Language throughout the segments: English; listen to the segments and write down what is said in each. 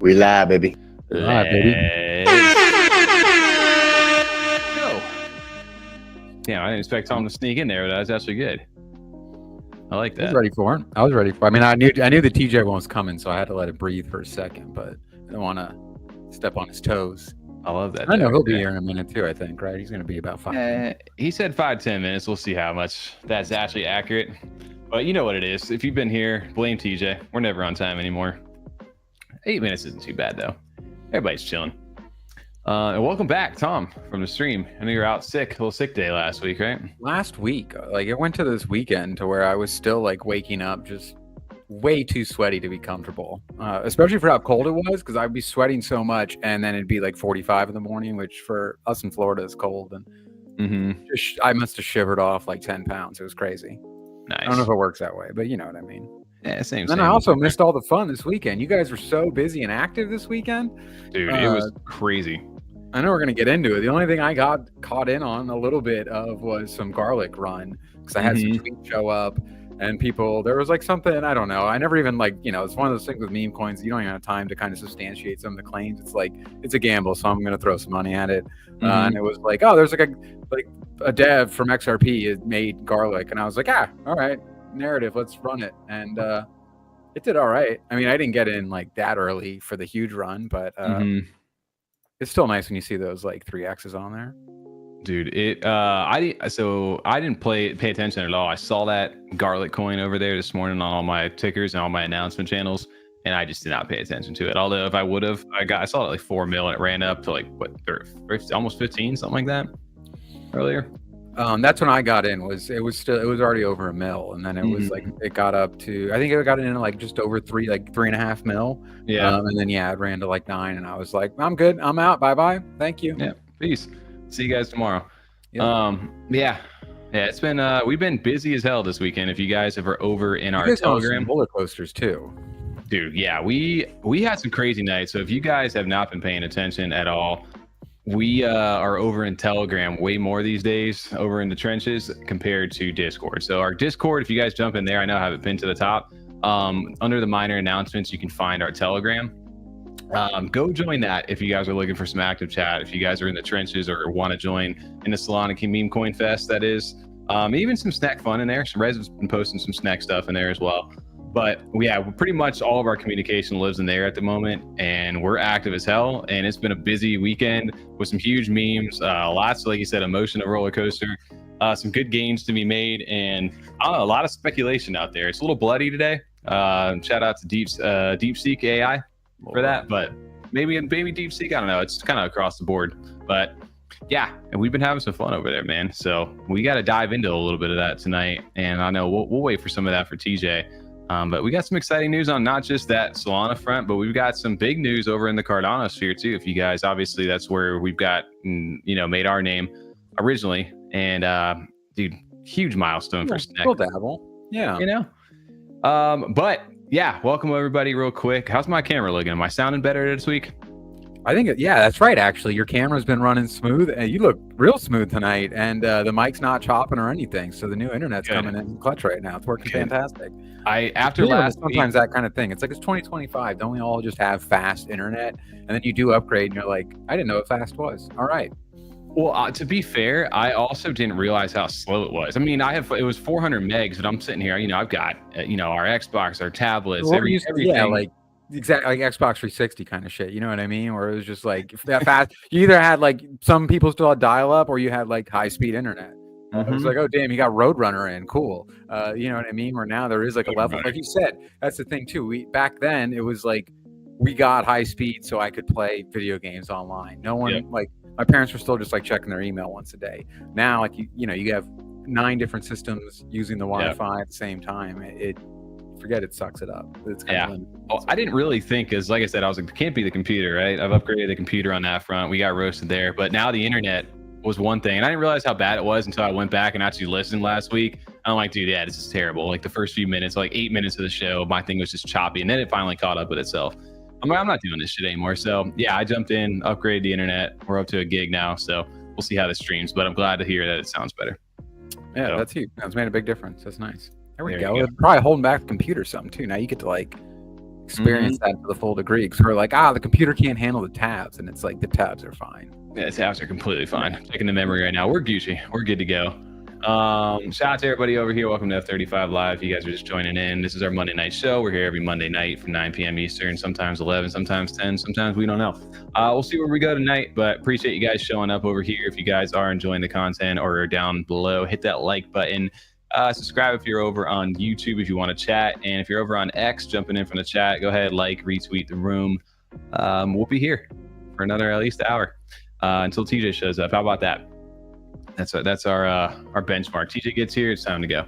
We live, baby. Live, baby. Go. Damn, I didn't expect Tom to sneak in there, but that was actually good. I like that. I was ready for it. I mean, I knew the TJ one was coming, so I had to let it breathe for a second, but I don't want to step on his toes. I love that. I know he'll be here in a minute too, I think, right? He's going to be about 5 minutes. He said 5-10 minutes. We'll see how much that's actually accurate. But you know what it is. If you've been here, blame TJ. We're never on time anymore. 8 minutes isn't too bad, though. Everybody's chilling. And welcome back, Tom, from the stream. I know you were out sick, a little sick day last week, right? Last week, like it went to this weekend to where I was still like waking up just way too sweaty to be comfortable, especially for how cold it was, because I'd be sweating so much and then it'd be like 45 in the morning, which for us in Florida is cold. And I must have shivered off like 10 pounds. It was crazy. Nice. I don't know if it works that way, but you know what I mean. Yeah, same. And I also missed all the fun this weekend. You guys were so busy and active this weekend. Dude, it was crazy. I know we're going to get into it. The only thing I got caught in on a little bit of was some garlic run, because I had some tweets show up and people, there was like something, I don't know. I never even it's one of those things with meme coins. You don't even have time to kind of substantiate some of the claims. It's like, it's a gamble. So I'm going to throw some money at it. And it was like, oh, there's like a dev from XRP had made garlic. And I was like, all right, narrative, let's run it. And it did all right. I mean, I didn't get in like that early for the huge run, but it's still nice when you see those like 3X's on there. Dude, I didn't pay attention at all. I saw that garlic coin over there this morning on all my tickers and all my announcement channels, and I just did not pay attention to it. Although if I would have, I saw it like 4 mil and it ran up to like almost 15, something like that earlier. That's when I got in. It was already over 1 mil, and then it was like it got up to, I think it got in like just over 3.5 mil. Yeah. And then it ran to like 9, and I was like, I'm good, I'm out, bye, thank you. Yeah, peace. See you guys tomorrow. Yep. Yeah. It's been we've been busy as hell this weekend. If you guys are over in our Telegram, roller coasters too. Dude, yeah, we had some crazy nights. So if you guys have not been paying attention at all, we are over in Telegram way more these days, over in the trenches compared to Discord. So our Discord, if you guys jump in there, I know I have it pinned to the top. Under the minor announcements, you can find our Telegram. Go join that if you guys are looking for some active chat. If you guys are in the trenches or want to join in the Solana Meme Coin Fest, that is. Even some Snek fun in there. Some Rez has been posting some Snek stuff in there as well. But pretty much all of our communication lives in there at the moment, and we're active as hell. And it's been a busy weekend with some huge memes, lots, like you said, emotion of roller coaster, some good gains to be made, and I don't know, a lot of speculation out there. It's a little bloody today. Shout out to Deepseek AI for that, but maybe Deepseek, I don't know. It's kind of across the board, but yeah, and we've been having some fun over there, man. So we got to dive into a little bit of that tonight, and I know we'll wait for some of that for TJ. But we got some exciting news on not just that Solana front, but we've got some big news over in the Cardano sphere too. If you guys, obviously that's where we've got, made our name originally. And dude, huge milestone for Snek. Cool dabble. Yeah. But yeah, welcome everybody real quick. How's my camera looking? Am I sounding better this week? I think, that's right. Actually, your camera's been running smooth, and you look real smooth tonight. And the mic's not chopping or anything, so the new internet's coming in clutch right now. It's working fantastic. Sometimes that kind of thing. It's like it's 2025. Don't we all just have fast internet? And then you do upgrade, and you're like, I didn't know what fast was. All right. Well, to be fair, I also didn't realize how slow it was. I mean, it was 400 megs, but I'm sitting here. I've got our Xbox, our tablets, everything. Yeah, like. Exactly, like Xbox 360 kind of shit. You know what I mean? Where it was just like that fast. You either had like some people still had dial-up, or you had like high-speed internet. It was like, oh damn, you got Roadrunner in, cool. You know what I mean? Where now there is like a level, like you said. That's the thing too. Back then it was like we got high speed so I could play video games online. No one like my parents were still just like checking their email once a day. Now like you have 9 different systems using the Wi-Fi at the same time. Forget it, sucks it up. It's kind of I didn't really think, because like I said, I was like, it can't be the computer, right? I've upgraded the computer on that front. We got roasted there, but now the internet was one thing, and I didn't realize how bad it was until I went back and actually listened last week. I'm like, dude, this is terrible. Like the first few minutes, like 8 minutes of the show, my thing was just choppy, and then it finally caught up with itself. I'm like, I'm not doing this shit anymore. So yeah, I jumped in, upgraded the internet. We're up to a gig now, so we'll see how this streams. But I'm glad to hear that it sounds better. Yeah, that's huge. That's made a big difference. That's nice. There we go. Probably holding back the computer some too. Now you get to like experienced that to the full degree, because we're like, the computer can't handle the tabs, and it's like the tabs are fine. Yeah, the tabs are completely fine. I'm checking the memory right now. We're Gucci. We're good to go. Shout out to everybody over here. Welcome to F35 Live. If you guys are just joining in, this is our Monday night show. We're here every Monday night from 9 p.m. Eastern, sometimes 11, sometimes 10, sometimes we don't know. We'll see where we go tonight, but appreciate you guys showing up over here. If you guys are enjoying the content or are down below, hit that like button. Subscribe if you're over on YouTube if you want to chat, and if you're over on X jumping in from the chat, go ahead, like, retweet the room. We'll be here for another at least hour until TJ shows up. How about that? That's our benchmark. TJ gets here, it's time to go.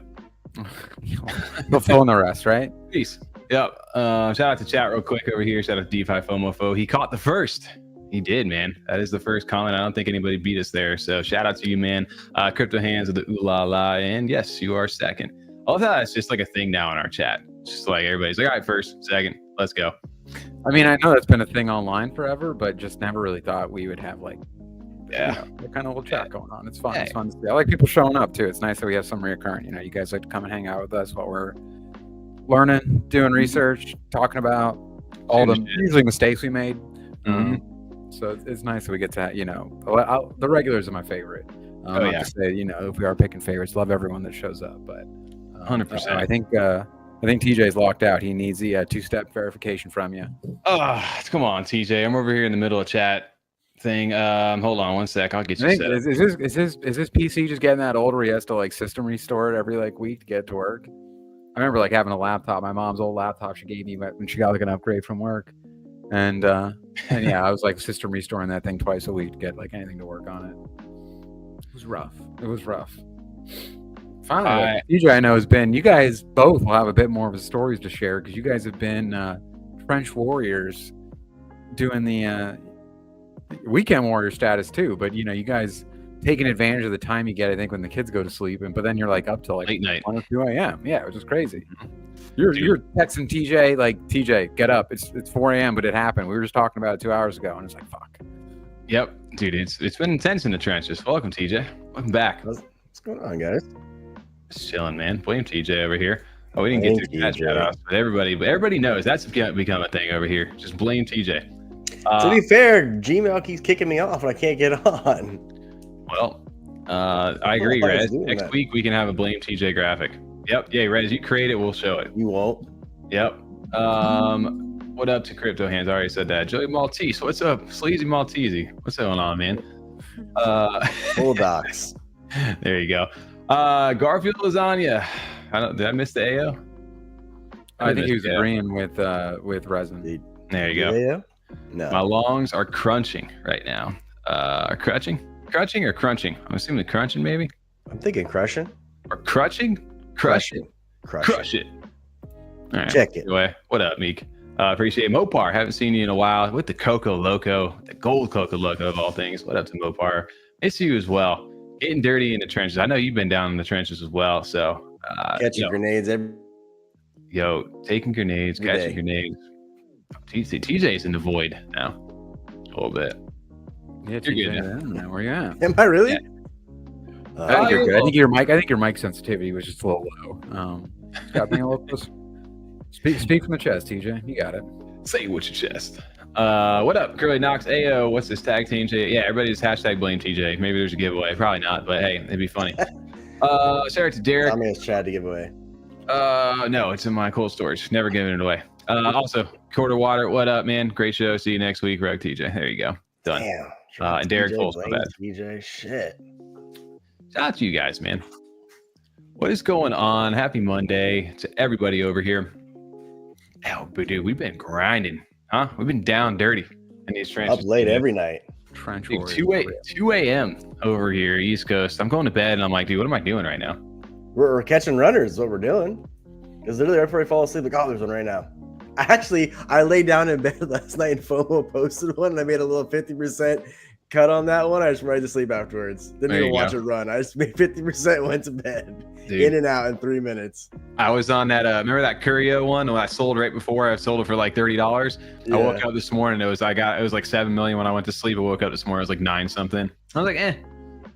We'll fill in the rest, right? Peace. Yep. Shout out to chat real quick over here. Shout out to DeFi FOMOFO. He caught the first. He did, man. That is the first comment. I don't think anybody beat us there. So shout out to you, man. Crypto hands of the ooh la la. And yes, you are second. I love how it's just like a thing now in our chat. Just like everybody's like, all right, first, second, let's go. I mean, I know that's been a thing online forever, but just never really thought we would have like, that kind of little chat going on. It's fun. It's fun to see. I like people showing up too. It's nice that we have some reoccurring. You know, you guys like to come and hang out with us while we're learning, doing research, talking about all the usually mistakes we made. So it's nice that we get to, the regulars are my favorite. To say, if we are picking favorites, love everyone that shows up. But 100%. I think TJ's locked out. He needs the two-step verification from you. Come on, TJ. I'm over here in the middle of chat thing. Hold on one sec. I'll get you set up. Is this PC just getting that old where he has to like system restore it every like week to get it to work? I remember like having a laptop, my mom's old laptop she gave me when she got like an upgrade from work. And yeah, I was like system restoring that thing twice a week to get like anything to work on it. It was rough. Finally, TJ I know has been, you guys both will have a bit more of a stories to share because you guys have been French warriors doing the weekend warrior status too. But you guys taking advantage of the time you get, I think, when the kids go to sleep, but then you're like up till like late night, 1 or 2 a.m. Yeah, which is crazy. You're texting TJ like, TJ, get up. It's 4 a.m. but it happened. We were just talking about it 2 hours ago, and it's like, fuck. Yep, dude, it's been intense in the trenches. Welcome, TJ. Welcome back. What's going on, guys? Just chilling, man. Blame TJ over here. Oh, we didn't get to that shout outs, but everybody knows that's become a thing over here. Just blame TJ. To be fair, Gmail keeps kicking me off and I can't get on. Well, I agree, Rez. Next week we can have a blame TJ graphic. Yep. Yeah, Rez, you create it, we'll show it. You won't. Yep. What up to Crypto Hands? I already said that. Joey Maltese, what's up? Sleazy Maltese, what's going on, man? Bulldogs. There you go. Garfield Lasagna. Did I miss the AO? I think he was agreeing with Resin. There you go. Yeah. No. My lungs are crunching right now. Crunching or crunching? I'm assuming crunching, maybe. I'm thinking crushing. Or crutching? Crush it. All right. Check it. Anyway, what up, Meek? Appreciate it. Mopar. Haven't seen you in a while with the Coco Loco, the gold Coco Loco of all things. What up to Mopar? Miss you as well. Getting dirty in the trenches. I know you've been down in the trenches as well. So catching grenades taking grenades, catching grenades. TJ's in the void now. A little bit. Yeah, you're good now. Where you at? Am I really? Yeah. I think you're good. I think your mic sensitivity was just a little low. Got being a little close. Speak from the chest, TJ. You got it. Say it with your chest. What up, Curly Knox? Ayo, what's this tag team? Yeah, everybody's hashtag blame TJ. Maybe there's a giveaway. Probably not, but hey, it'd be funny. Shout out to Derek. I mean, it's Chad to give away. No, it's in my cold storage. Never giving it away. Also, Quarter Water, what up, man? Great show. See you next week, Rug TJ. There you go. Done. Damn. And Derek Foles, my bad. TJ, shit. Shout out to you guys, man. What is going on? Happy Monday to everybody over here. Oh, but dude, we've been grinding, huh? We've been down dirty in these trenches. Up late every night. Trench dude, 2 a.m. over here, East Coast. I'm going to bed and I'm like, dude, what am I doing right now? We're catching runners is what we're doing. Because literally everybody fall asleep like, oh, there's one right now. I laid down in bed last night and FOMO posted one and I made a little 50% cut on that one. I just went right to sleep afterwards. Didn't even watch it run. I just made 50%, went to bed. Dude. In and out in 3 minutes. I was on that, remember that Curio one when I sold right before? I sold it for like $30. Yeah. I woke up this morning, it was like 7 million when I went to sleep. I woke up this morning, it was like 9 something. I was like,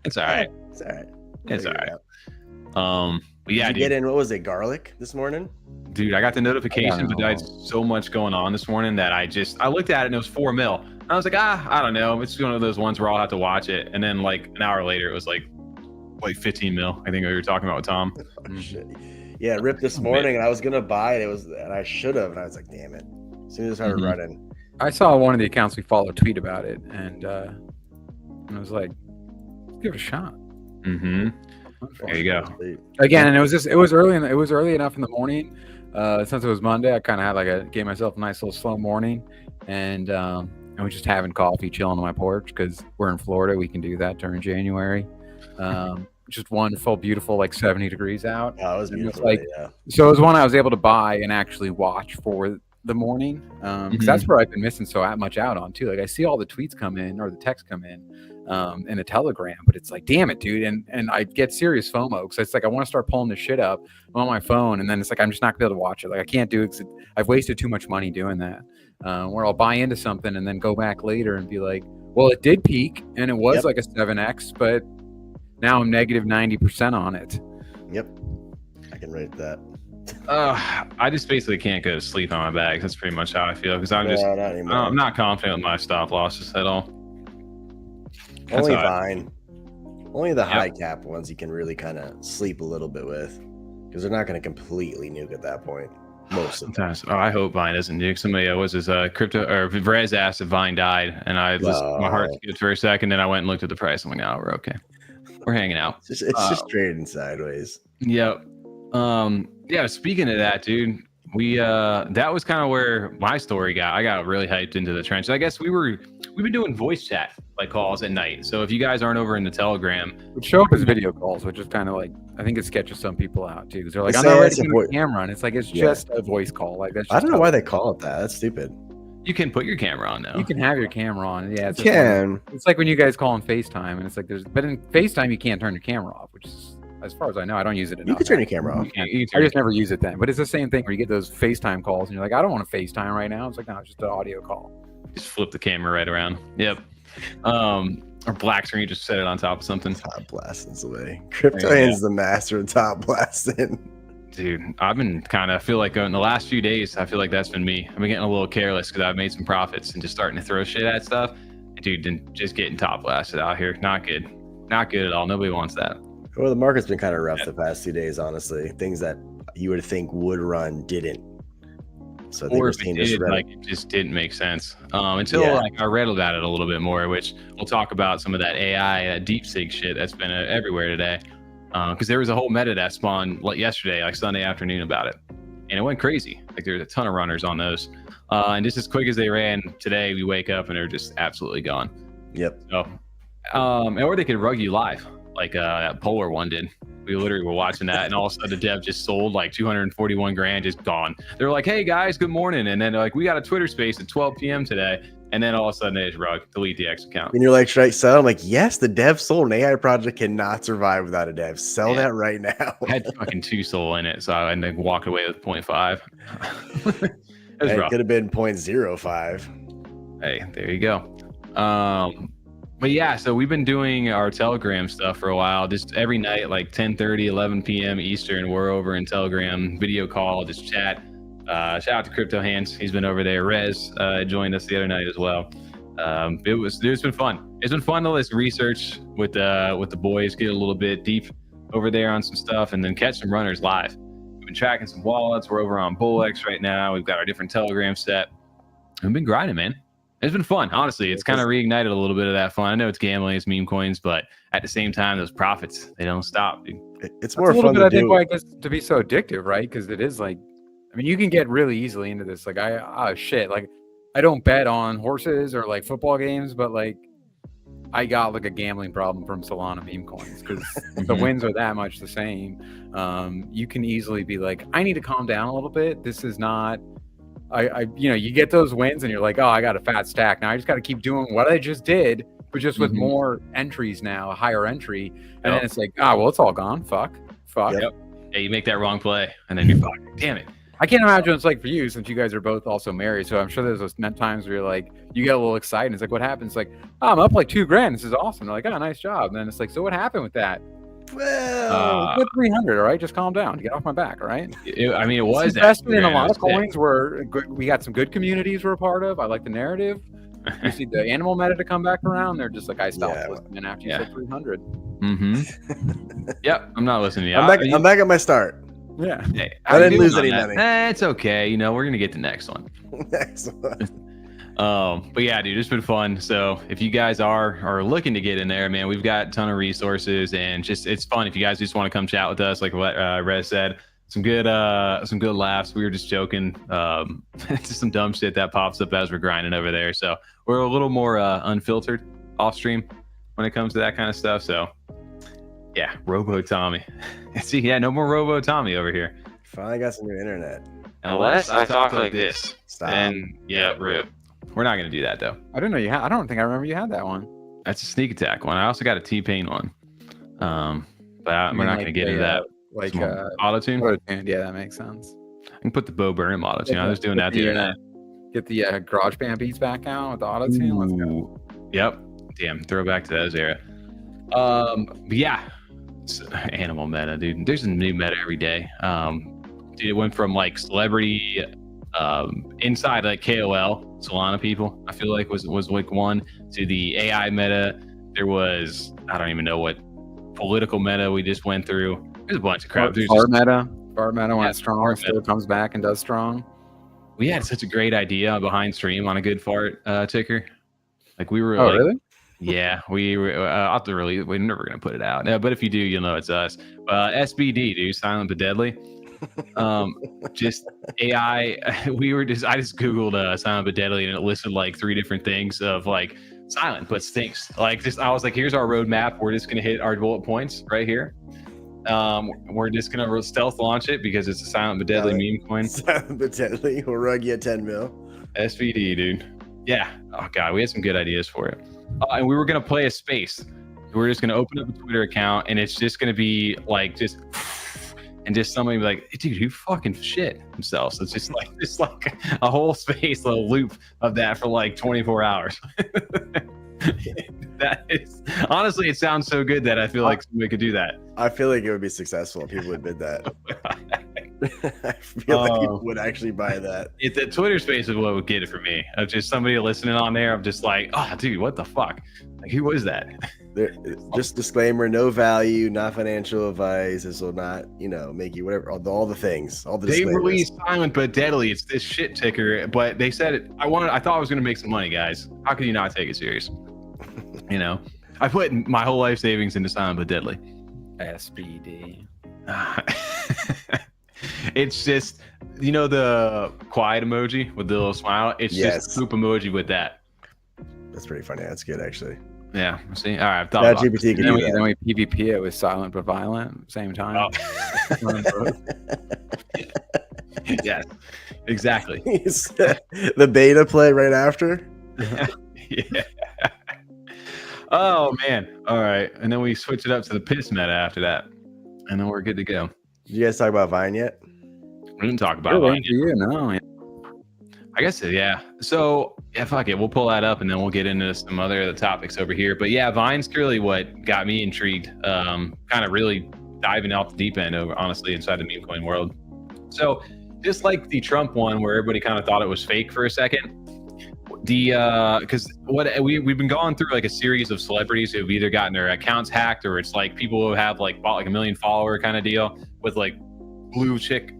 it's all right. It's all right. It's all right. But yeah, Did you get in, what was it, garlic this morning? Dude, I got the notification, but I had so much going on this morning that I looked at it and it was 4 mil. I was like, I don't know. It's one of those ones where I'll have to watch it. And then like an hour later, it was like 15 mil. I think we were talking about with Tom. Oh, shit. Yeah, it ripped this morning, and I was gonna buy it. And I should have, and I was like, damn it. As soon as I started running, I saw one of the accounts we follow tweet about it, and I was like, let's give it a shot. There you go. Again, and it was early enough in the morning. Since it was Monday, I kind of had gave myself a nice little slow morning, and we just having coffee, chilling on my porch because we're in Florida. We can do that during January. Just wonderful, beautiful, like 70 degrees out. Oh, it was beautiful. So it was one I was able to buy and actually watch for the morning, because that's where I've been missing so much out on too. Like I see all the tweets come in or the texts come in the Telegram, but it's like, damn it, dude. And I get serious FOMO because it's like I want to start pulling this shit up on my phone, and then it's like I'm just not gonna be able to watch it. Like I can't do it because I've wasted too much money doing that. Where I'll buy into something and then go back later and be like, well, it did peak and it was like a 7x, but now I'm negative 90% on it. Yep, I can rate that. I just basically can't go to sleep on my bags. That's pretty much how I feel because I'm not confident with my stop losses at all. Only Vine. Only the high cap ones you can really kind of sleep a little bit with because they're not going to completely nuke at that point. Most of the time. Oh, I hope Vine doesn't nuke. Somebody was his crypto or Vrez asked if Vine died, and my heart skipped for a second. Then I went and looked at the price. I'm like, no, we're okay. We're hanging out. It's just trading sideways. Yep. Yeah. Speaking of that, dude, we that was kind of where my story got. I got really hyped into the trenches. I guess we've been doing voice chat calls at night. So if you guys aren't over in the Telegram, it would show up as video calls, which is kind of like I think it sketches some people out too. Because they're like, I'm not ready to put camera on. It's like it's just a voice call. Like that's. I don't know why they call it that. That's stupid. You can put your camera on now. You can have your camera on. Yeah, it's like when you guys call on FaceTime, and it's like but in FaceTime you can't turn your camera off, which is, as far as I know, I don't use it enough. You can turn your camera off. I just never use it then. But it's the same thing where you get those FaceTime calls, and you're like, I don't want to FaceTime right now. It's like, no, it's just an audio call. Just flip the camera right around. Yep. Or black screen, just set it on top of something. Top blasting's the way. Crypto is the master of top blasting. Dude, I've been feel like in the last few days, I feel like that's been me. I've been getting a little careless because I've made some profits and just starting to throw shit at stuff. Dude, and just getting top blasted out here. Not good. Not good at all. Nobody wants that. Well, the market's been kind of rough the past 2 days, honestly. Things that you would think would run didn't. So I think it just didn't make sense until I read about it a little bit more, which we'll talk about some of that AI, that Deepseek shit that's been everywhere today. Because there was a whole meta that spawned yesterday, like Sunday afternoon, about it, and it went crazy. Like there's a ton of runners on those, and just as quick as they ran today, we wake up and they're just absolutely gone. Yep. So, or they could rug you live, like that Polar one did. We literally were watching that, and all of a sudden the dev just sold like 241 grand, just gone. They're like, "Hey guys, good morning," and then they're like, "We got a Twitter space at 12 p.m. today." And then all of a sudden they just delete the X account. And you're like, should I sell? I'm like, yes, the dev sold. An AI project cannot survive without a dev. Sell that right now. I had fucking 2 SOL in it, so I then walked away with 0.5. It could have been 0.05. Hey, there you go. But yeah, so we've been doing our Telegram stuff for a while. Just every night, like 10:30, 11 p.m. Eastern, we're over in Telegram, video call, just chat. Shout out to Crypto Hands. He's been over there. Rez joined us the other night as well. It's been fun. It's been fun to list research with the boys, get a little bit deep over there on some stuff, and then catch some runners live. We've been tracking some wallets. We're over on BullX right now. We've got our different Telegram set. We've been grinding, man. It's been fun. Honestly, it's kind of reignited a little bit of that fun. I know it's gambling, it's meme coins, but at the same time, those profits, they don't stop, dude. It's more fun to do. I think why it gets to be so addictive, right? Because it is like, I mean, you can get really easily into this. Like, like I don't bet on horses or like football games, but like I got like a gambling problem from Solana meme coins because the wins are that much the same. You can easily be like, I need to calm down a little bit. This is not, you get those wins and you're like, oh, I got a fat stack. Now I just got to keep doing what I just did, but just with more entries now, a higher entry. And then it's like, well, it's all gone. Fuck. Yep. Yeah, you make that wrong play and then you're fucked. Damn it. I can't imagine what it's like for you since you guys are both also married. So I'm sure there's those times where you're like, you get a little excited. It's like, what happens? It's like, I'm up like $2,000. This is awesome. They're like, oh, nice job. And then it's like, so what happened with that? Well, Good 300, all right? Just calm down. Get off my back, all right? I mean, it was invested in a lot of sick. coins where we got some good communities we're a part of. I like the narrative. You see the animal meta to come back around. They're just like, I stopped listening after you said 300. Yep, I'm not listening to you. I'm back at my start. Yeah. Hey, I didn't lose any money. It's okay. You know, we're gonna get the next one. Next one. But yeah, dude, it's been fun. So if you guys are looking to get in there, man, we've got a ton of resources, and just it's fun if you guys just want to come chat with us, like what Rez said. Some good laughs. We were just joking. Just some dumb shit that pops up as we're grinding over there. So we're a little more unfiltered off stream when it comes to that kind of stuff. So yeah, Robo Tommy. See, yeah, no more Robo Tommy over here. Finally got some new internet. Unless I talk like this. Stop. And yeah, rip. We're not gonna do that though. I didn't know you had. I don't think I remember you had that one. That's a sneak attack one. I also got a T-Pain one. But we're not gonna get into that. Like auto tune. Yeah, that makes sense. I can put the Bo Burnham auto tune. I was doing that the other night. Get the GarageBand beats back out with the auto tune. Let's go. Yep. Damn. Throwback to those era. But yeah, it's animal meta, dude. There's a new meta every day. Dude, it went from like celebrity, inside like KOL Solana people. I feel like was like one to the AI meta. There was I don't even know what political meta we just went through. There's a bunch of crap. Fart meta went strong, still comes back and does strong. We had such a great idea behind stream on a good fart ticker. Like we were. Oh, like, really? Yeah, we were. I'll have to release. We're never gonna put it out. But if you do, you'll know it's us. SBD, dude, silent but deadly. Just AI. I just googled silent but deadly, and it listed like 3 different things of like silent but stinks. Like just I was like, here's our roadmap. We're just gonna hit our bullet points right here. We're just gonna stealth launch it because it's a silent but deadly meme coin. Silent but deadly. We'll rug you at 10 mil. SVD, dude. Yeah. Oh god, we had some good ideas for it. And we were gonna play a space. We're just gonna open up a Twitter account, and it's just gonna be like just, and just somebody be like, dude, who fucking shit themselves. It's just like a whole space, a loop of that for like 24 hours. That is honestly, it sounds so good that I feel like somebody could do that. I feel like it would be successful. People would bid that. I feel like people would actually buy that. The Twitter space is what would get it for me. Of just somebody listening on there. I'm just like, oh, dude, what the fuck? Like, who was that? Just disclaimer: no value, not financial advice. This will not, make you whatever. All the things. All the they released silent but deadly. It's this shit ticker, but they said it. I thought I was gonna make some money, guys. How could you not take it serious? I put my whole life savings into silent but deadly. SBD. It's just, the quiet emoji with the little smile. It's just a poop emoji with that. That's pretty funny. That's good, actually. Yeah. See, all right. I've thought that about GPT can do that. Then we PvP it with silent but violent same time. Oh. Yes, exactly. The beta play right after. Yeah. Oh man. All right. And then we switch it up to the piss meta after that. And then we're good to go. Did you guys talk about Vine yet? We didn't talk about Vine yet. No. I guess so, yeah. So yeah, fuck it. We'll pull that up and then we'll get into some other topics over here. But yeah, Vine's really what got me intrigued. Kind of really diving out the deep end over, honestly, inside the meme coin world. So just like the Trump one where everybody kind of thought it was fake for a second. Because what we've been going through like a series of celebrities who've either gotten their accounts hacked or it's like people who have like bought like 1 million follower kind of deal with like blue check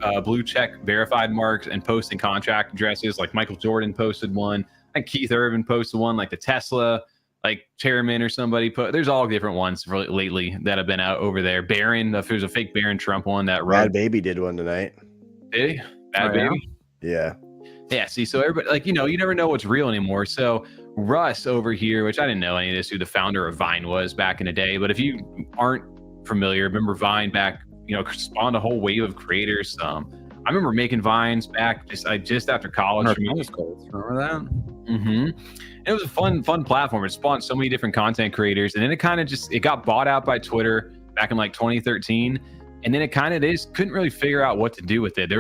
verified marks and posting contract addresses. Like Michael Jordan posted one, like Keith Urban posted one, like the Tesla like chairman or somebody put. There's all different ones for lately that have been out over there. Barron, if there's a fake Barron Trump one that Bad Baby did one tonight. Did he? Bad Baby? Yeah. Yeah, see, so everybody, like, you never know what's real anymore. So Russ over here, which I didn't know any of this, who the founder of Vine was back in the day. But if you aren't familiar, remember Vine back, spawned a whole wave of creators. I remember making Vines back just after college. Remember that? Mm-hmm. It was a fun platform. It spawned so many different content creators. And then it got bought out by Twitter back in like 2013. And then they just couldn't really figure out what to do with it. They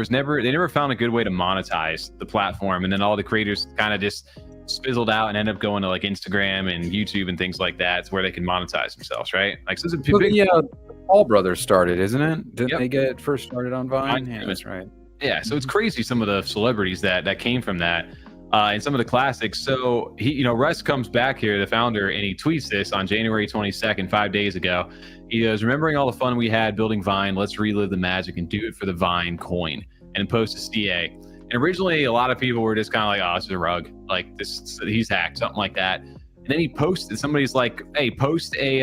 never found a good way to monetize the platform. And then all the creators kind of just spizzled out and ended up going to like Instagram and YouTube and things like that. It's where they can monetize themselves, right? Like, so it's a big... Paul Brothers started, isn't it? Didn't Yep. they get first started on Vine? Vine, Yeah, that's right. Yeah, so it's crazy some of the celebrities that came from that, and some of the classics. So Russ comes back here, the founder, and he tweets this on January 22nd, 5 days ago. He goes, "Remembering all the fun we had building Vine, let's relive the magic and do it for the Vine coin." And post a CA. And originally, a lot of people were just kind of like, "Oh, this is a rug. Like this, he's hacked," something like that. And then he posted. Somebody's like, "Hey, post a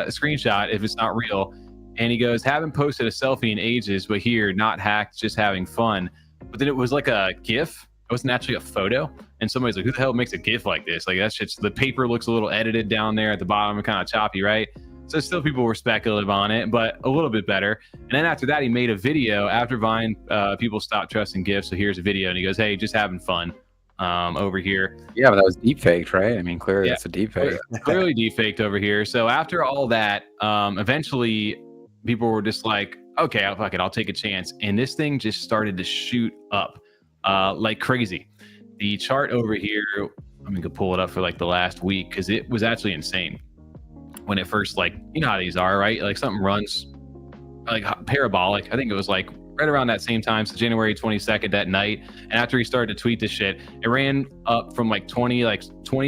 screenshot if it's not real." And he goes, "Haven't posted a selfie in ages, but here, not hacked, just having fun." But then it was like a GIF. It wasn't actually a photo. And somebody's like, "Who the hell makes a GIF like this? Like that shit's, the paper looks a little edited down there at the bottom, kind of choppy, right?" So still people were speculative on it, but a little bit better. And then after that, he made a video after Vine. People stopped trusting GIFs. So here's a video. And he goes, "Hey, just having fun over here." Yeah, but that was deep faked, right? I mean, clearly that's a deep fake. Clearly deepfaked over here. So after all that, eventually people were just like, "Okay, fuck it, I'll take a chance." And this thing just started to shoot up like crazy. The chart over here, I'm gonna pull it up for like the last week because it was actually insane. When it first, like, you know how these are, right? Like something runs like parabolic. I think it was like right around that same time, so January 22nd, that night. And after he started to tweet this shit, it ran up from like 20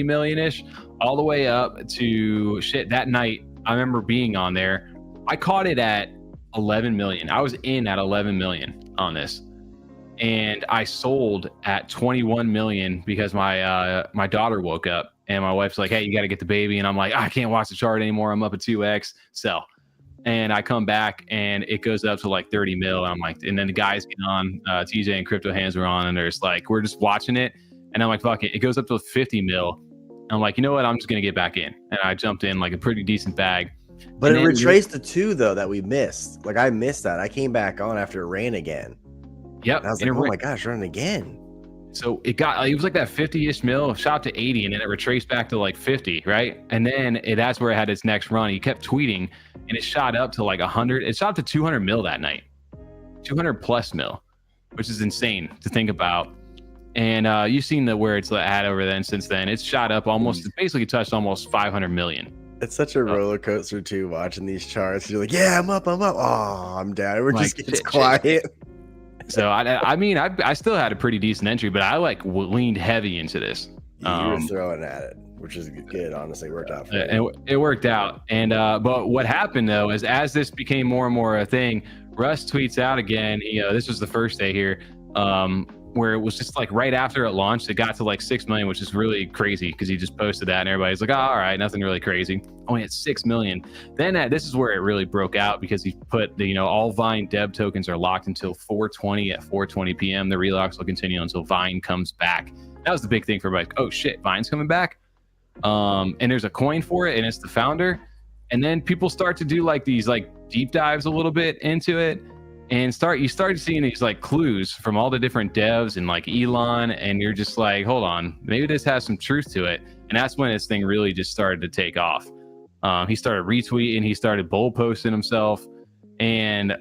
million-ish all the way up to shit that night. I remember being on there. I caught it at 11 million. I was in at 11 million on this. And I sold at 21 million because my daughter woke up and my wife's like, "Hey, you got to get the baby." And I'm like, "I can't watch the chart anymore. I'm up at 2x, sell." And I come back and it goes up to like 30 mil. And I'm like, and then the guys get on, TJ and Crypto Hands were on, and they're just like, we're just watching it. And I'm like, fuck it. It goes up to 50 mil. And I'm like, you know what? I'm just going to get back in. And I jumped in like a pretty decent bag. But it retraced the two though that we missed. Like I missed that. I came back on after it ran again. Yep. And I was like, oh my gosh, running again. So it was like that 50-ish mil, shot to 80, and then it retraced back to like 50, right? And then that's where it had its next run. He kept tweeting, and it shot up to like 100. It shot to 200 mil that night, 200 plus mil, which is insane to think about. And you've seen where it's at over then. Since then, it's shot up almost, basically touched almost 500 million. It's such a roller coaster too, watching these charts. You're like, yeah, I'm up. Oh, I'm down. We're just gets quiet. So I mean, I still had a pretty decent entry, but I like leaned heavy into this. You were throwing at it, which is good. Honestly, it worked out for you. And it worked out. And but what happened though is as this became more and more a thing, Russ tweets out again. This was the first day here, where it was just like right after it launched, it got to like 6 million, which is really crazy because he just posted that and everybody's like, "Oh, all right, nothing really crazy." Only at 6 million. Then this is where it really broke out because he put the, all Vine dev tokens are locked until 420 at 4:20 p.m. The relocks will continue until Vine comes back. That was the big thing for everybody. Oh shit, Vine's coming back. And there's a coin for it, and it's the founder. And then people start to do like these like deep dives a little bit into it. And you start seeing these like clues from all the different devs and like Elon, and you're just like, hold on, maybe this has some truth to it. And that's when this thing really just started to take off. He started retweeting, he started bold posting himself, and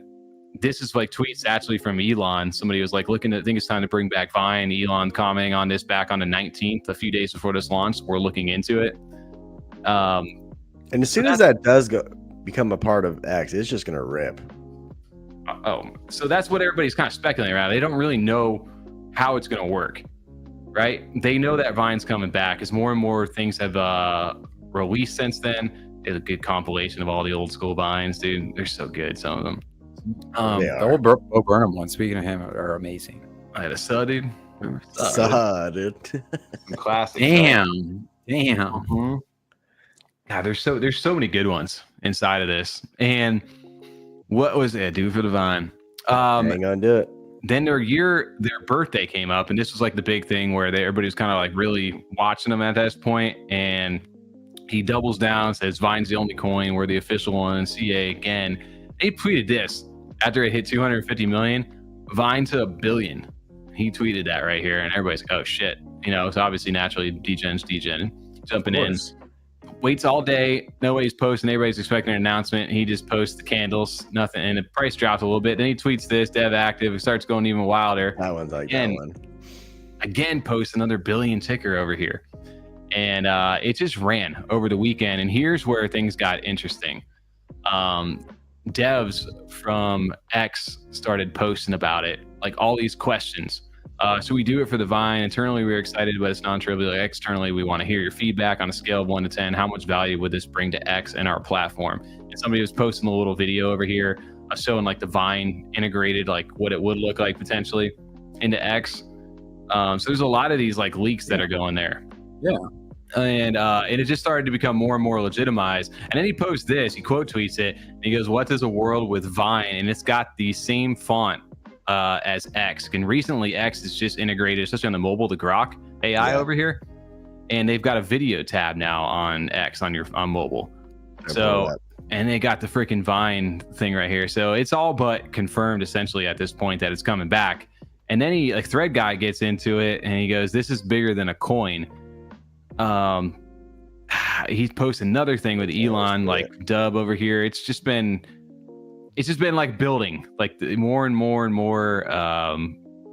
this is like tweets actually from Elon. Somebody was like I think it's time to bring back Vine. Elon commenting on this back on the 19th, a few days before this launch. We're looking into it. And as soon as that does become a part of X, it's just gonna rip. So that's what everybody's kind of speculating around. They don't really know how it's going to work, right? They know that Vine's coming back as more and more things have released since then. It's a good compilation of all the old school Vines, dude. They're so good, some of them. The old Bo Burnham ones, speaking of him, are amazing. I had a dude. Dude. Some classic. Damn. Mm-hmm. God, there's so many good ones inside of this. And what was it, dude, for the Vine? Hang on, do it. Then their birthday came up, and this was like the big thing where everybody was kind of like really watching them at this point. And he doubles down, says Vine's the only coin, we're the official one, CA again. He tweeted this after it hit 250 million, Vine to 1 billion. He tweeted that right here, and everybody's like, oh shit. So obviously naturally degen's jumping in. Waits all day, nobody's posting, everybody's expecting an announcement. He just posts the candles, nothing, and the price dropped a little bit. Then he tweets this, dev active, it starts going even wilder. That one's like that one. Again, post another billion ticker over here. And it just ran over the weekend. And here's where things got interesting. devs from X started posting about it, like all these questions. So we do it for the Vine. Internally, we're excited, but it's non-trivial. Like, externally, we want to hear your feedback on a scale of 1 to 10. How much value would this bring to X and our platform? And somebody was posting a little video over here showing like the Vine integrated, like what it would look like potentially into X. So there's a lot of these like leaks that are going there. Yeah. And it just started to become more and more legitimized. And then he posts this, he quote tweets it, and he goes, "What does a world with Vine?" And it's got the same font as X. And recently X is just integrated, especially on the mobile, the Grok AI over here. And they've got a video tab now on X on mobile. So, and they got the freaking Vine thing right here. So it's all but confirmed essentially at this point that it's coming back. And then he, like, Thread Guy gets into it and he goes, "This is bigger than a coin." He's posted another thing with Elon, like dub over here. It's just been like building, like more and more and more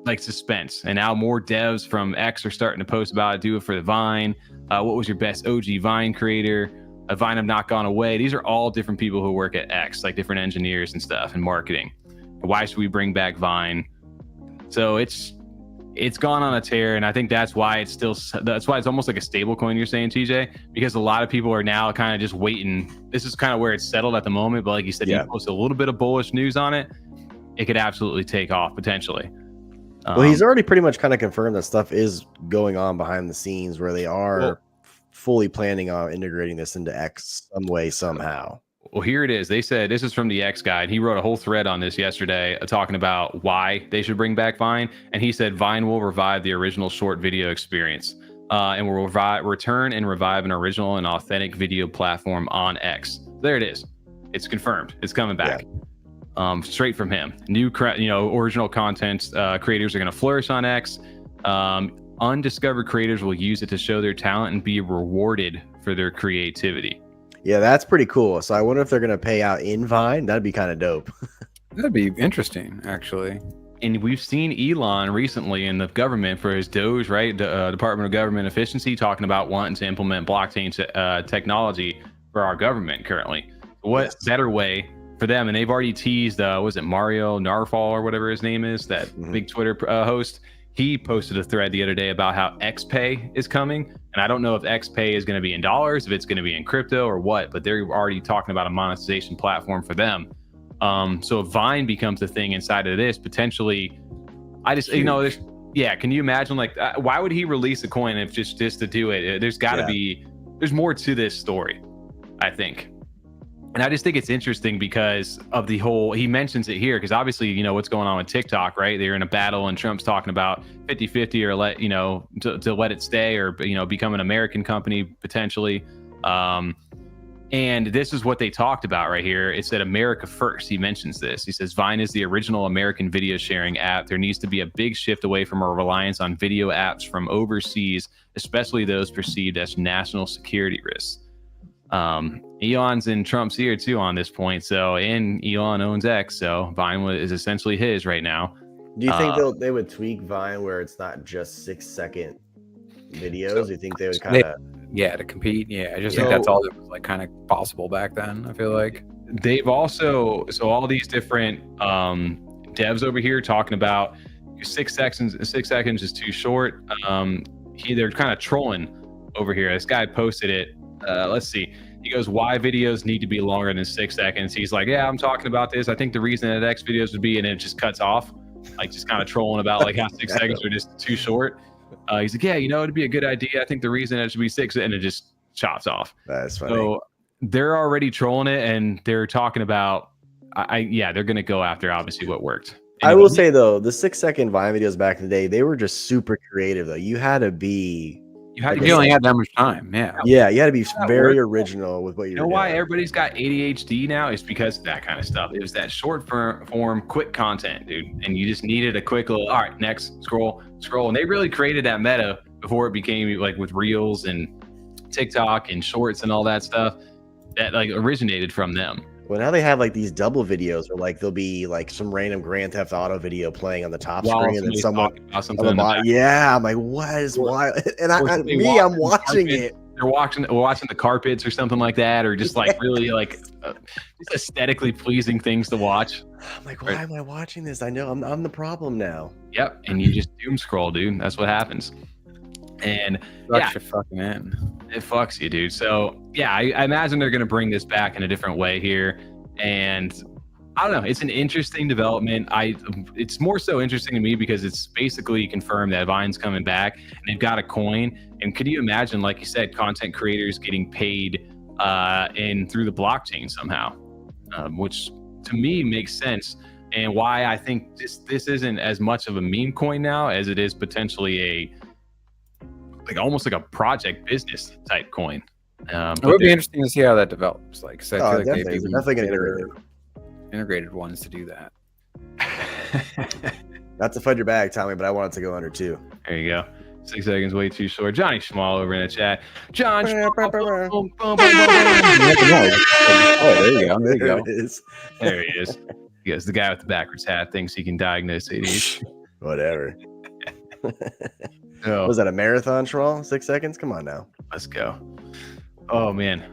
like suspense. And now more devs from X are starting to post about it. Do it for the Vine. What was your best OG Vine creator? A Vine have not gone away. These are all different people who work at X, like different engineers and stuff and marketing. Why should we bring back Vine? So it's gone on a tear, and I think that's why it's almost like a stable coin, you're saying, TJ, because a lot of people are now kind of just waiting. This is kind of where it's settled at the moment, but like you said, you post a little bit of bullish news on it, it could absolutely take off potentially. Well, he's already pretty much kind of confirmed that stuff is going on behind the scenes where they are fully planning on integrating this into X some way, somehow. Well, here it is. They said, this is from the X guy. He wrote a whole thread on this yesterday talking about why they should bring back Vine. And he said Vine will revive the original short video experience and will return and revive an original and authentic video platform on X. There it is. It's confirmed. It's coming back. Straight from him. New, original content creators are going to flourish on X. Undiscovered creators will use it to show their talent and be rewarded for their creativity. Yeah, that's pretty cool. So I wonder if they're going to pay out in Vine. That'd be kind of dope. That'd be interesting, actually. And we've seen Elon recently in the government for his Doge, right? The Department of Government Efficiency, talking about wanting to implement blockchain technology for our government currently. What better way for them? And they've already teased, was it Mario Narfall or whatever his name is, that big Twitter host? He posted a thread the other day about how XPay is coming. And I don't know if XPay is going to be in dollars, if it's going to be in crypto or what, but they're already talking about a monetization platform for them. So if Vine becomes a thing inside of this, potentially, I just, can you imagine, like, why would he release a coin if just to do it? There's got to be, there's more to this story, I think. And I just think it's interesting because of the whole, he mentions it here, because obviously, what's going on with TikTok, right? They're in a battle and Trump's talking about 50-50 or to let it stay or, become an American company potentially. And this is what they talked about right here. It said America first. He mentions this. He says, Vine is the original American video sharing app. There needs to be a big shift away from our reliance on video apps from overseas, especially those perceived as national security risks. Elon's in Trump's ear too on this point. So, and Elon owns X, so Vine is essentially his right now. Do you think they would tweak Vine where it's not just 6-second videos? Do you think they would kind of... to compete? Yeah, I just think that's all that was like kind of possible back then, I feel like. They've also, so all these different devs over here talking about 6 seconds is too short. They're kind of trolling over here. This guy posted it. Let's see. He goes, why videos need to be longer than 6 seconds? He's like, yeah, I'm talking about this. I think the reason that X videos would be, and it just cuts off, like just kind of trolling about like how 6 seconds are just too short. He's like, yeah, it'd be a good idea. I think the reason it should be 6, and it just chops off. That's funny. So they're already trolling it, and they're talking about, they're going to go after obviously what worked. Anyway, I will say though, the 6-second Vine videos back in the day, they were just super creative though. You had to be... You only had that much time, Yeah, you had to be very original with what you're doing. Why everybody's got ADHD now? It's because of that kind of stuff. It was that short form, quick content, dude. And you just needed a quick little, all right, next, scroll. And they really created that meta before it became like with Reels and TikTok and Shorts and all that stuff that like originated from them. Well, now they have like these double videos where like there'll be like some random Grand Theft Auto video playing on the top screen and then someone on the bottom. Yeah, I'm like, what is why? And I'm watching it. They're watching the carpets or something like that, or just like really like just aesthetically pleasing things to watch. I'm like, why am I watching this? I know I'm the problem now. Yep, and you just doom scroll, dude. That's what happens. And Sucks your fucking in. it fucks you, dude. So yeah, I imagine they're gonna bring this back in a different way here, and I don't know. It's an interesting development. It's more so interesting to me because it's basically confirmed that Vine's coming back and they've got a coin. And could you imagine, like you said, content creators getting paid through the blockchain somehow, which to me makes sense. And why I think this isn't as much of a meme coin now as it is potentially almost like a project business type coin. It would be interesting to see how that develops. Like, so I feel like definitely. They're definitely gonna integrate it. Integrated ones to do that. Not to fud your bag, Tommy, but I want it to go under 2. There you go. 6 seconds, way too short. Johnny Schmall over in the chat. John. Oh, there you go. There you go. It is. There he is. He goes, the guy with the backwards hat thinks he can diagnose ADHD. Whatever. Oh, Was that a marathon, Schmall? 6 seconds? Come on now. let's go. Oh man.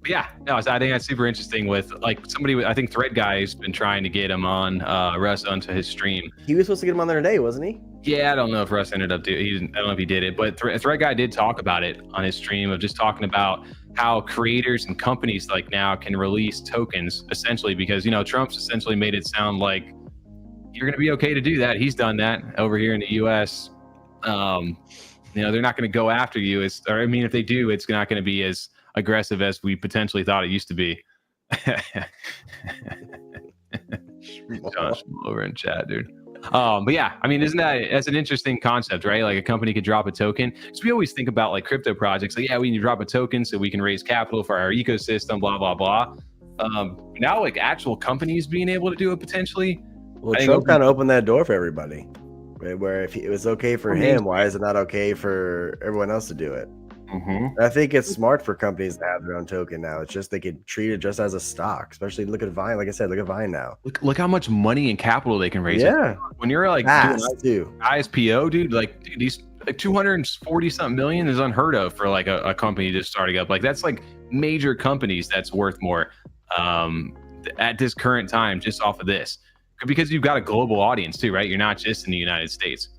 Yeah, no, I think that's super interesting with like somebody, I think Thread Guy's been trying to get him on Russ onto his stream. He was supposed to get him on there today, wasn't he? Yeah, I don't know if Russ ended up doing, I don't know if he did it, but Thread Guy did talk about it on his stream of just talking about how creators and companies like now can release tokens essentially because, you know, Trump's essentially made it sound like you're going to be okay to do that. He's done that over here in the US. You know, they're not going to go after you. If they do, it's not going to be as aggressive as we potentially thought it used to be. Josh over in chat, dude. But yeah, I mean, that's an interesting concept, right? Like a company could drop a token. Because we always think about like crypto projects, like, yeah, we need to drop a token so we can raise capital for our ecosystem, blah, blah, blah. Now like actual companies being able to do it potentially. Well, Trump kind of opened that door for everybody. Right? Where if it was okay for him, why is it not okay for everyone else to do it? Mm-hmm. I think it's smart for companies to have their own token now. It's just they could treat it just as a stock, especially look at Vine. Like I said, look at Vine now. Look how much money and capital they can raise. Yeah. When you're like doing ISPO, dude, like these like 240 something million is unheard of for like a company just starting up. Like that's like major companies that's worth more at this current time just off of this. Because you've got a global audience too, right? You're not just in the United States.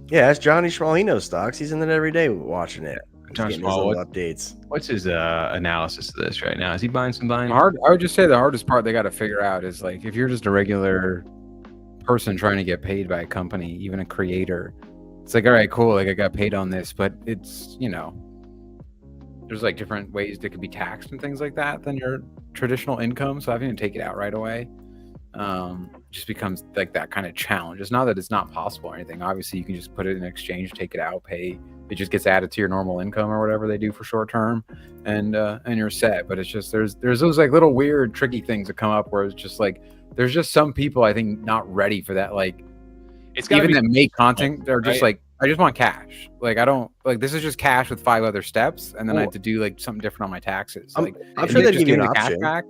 Yeah, that's Johnny Schmall. He knows stocks. He's in it every day watching it. John Schmall, updates. What's his analysis of this right now? Is he buying some Vine? I would just say the hardest part they got to figure out is like if you're just a regular person trying to get paid by a company, even a creator, it's like, all right, cool, like I got paid on this, but it's, you know, there's like different ways that could be taxed and things like that than your traditional income. So having to take it out right away just becomes like that kind of challenge. It's not that it's not possible or anything. Obviously you can just put it in exchange, take it out, pay. It just gets added to your normal income or whatever they do for short term, and you're set. But it's just there's those like little weird tricky things that come up where it's just like there's just some people I think not ready for that. Like it's even that make content, they're just like, I just want cash. Like I don't like this is just cash with 5 other steps, and then I have to do like something different on my taxes. Like I'm sure they give you an the cash option. back.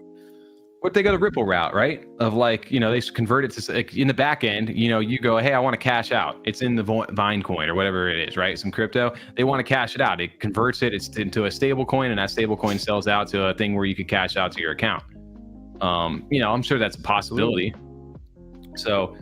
What they go the Ripple route, right? Of like, you know, they convert it to like in the back end, you know, you go, hey, I want to cash out. It's in the Vine coin or whatever it is, right? Some crypto. They want to cash it out. It converts it. It's into a stable coin, and that stable coin sells out to a thing where you could cash out to your account. You know, I'm sure that's a possibility. So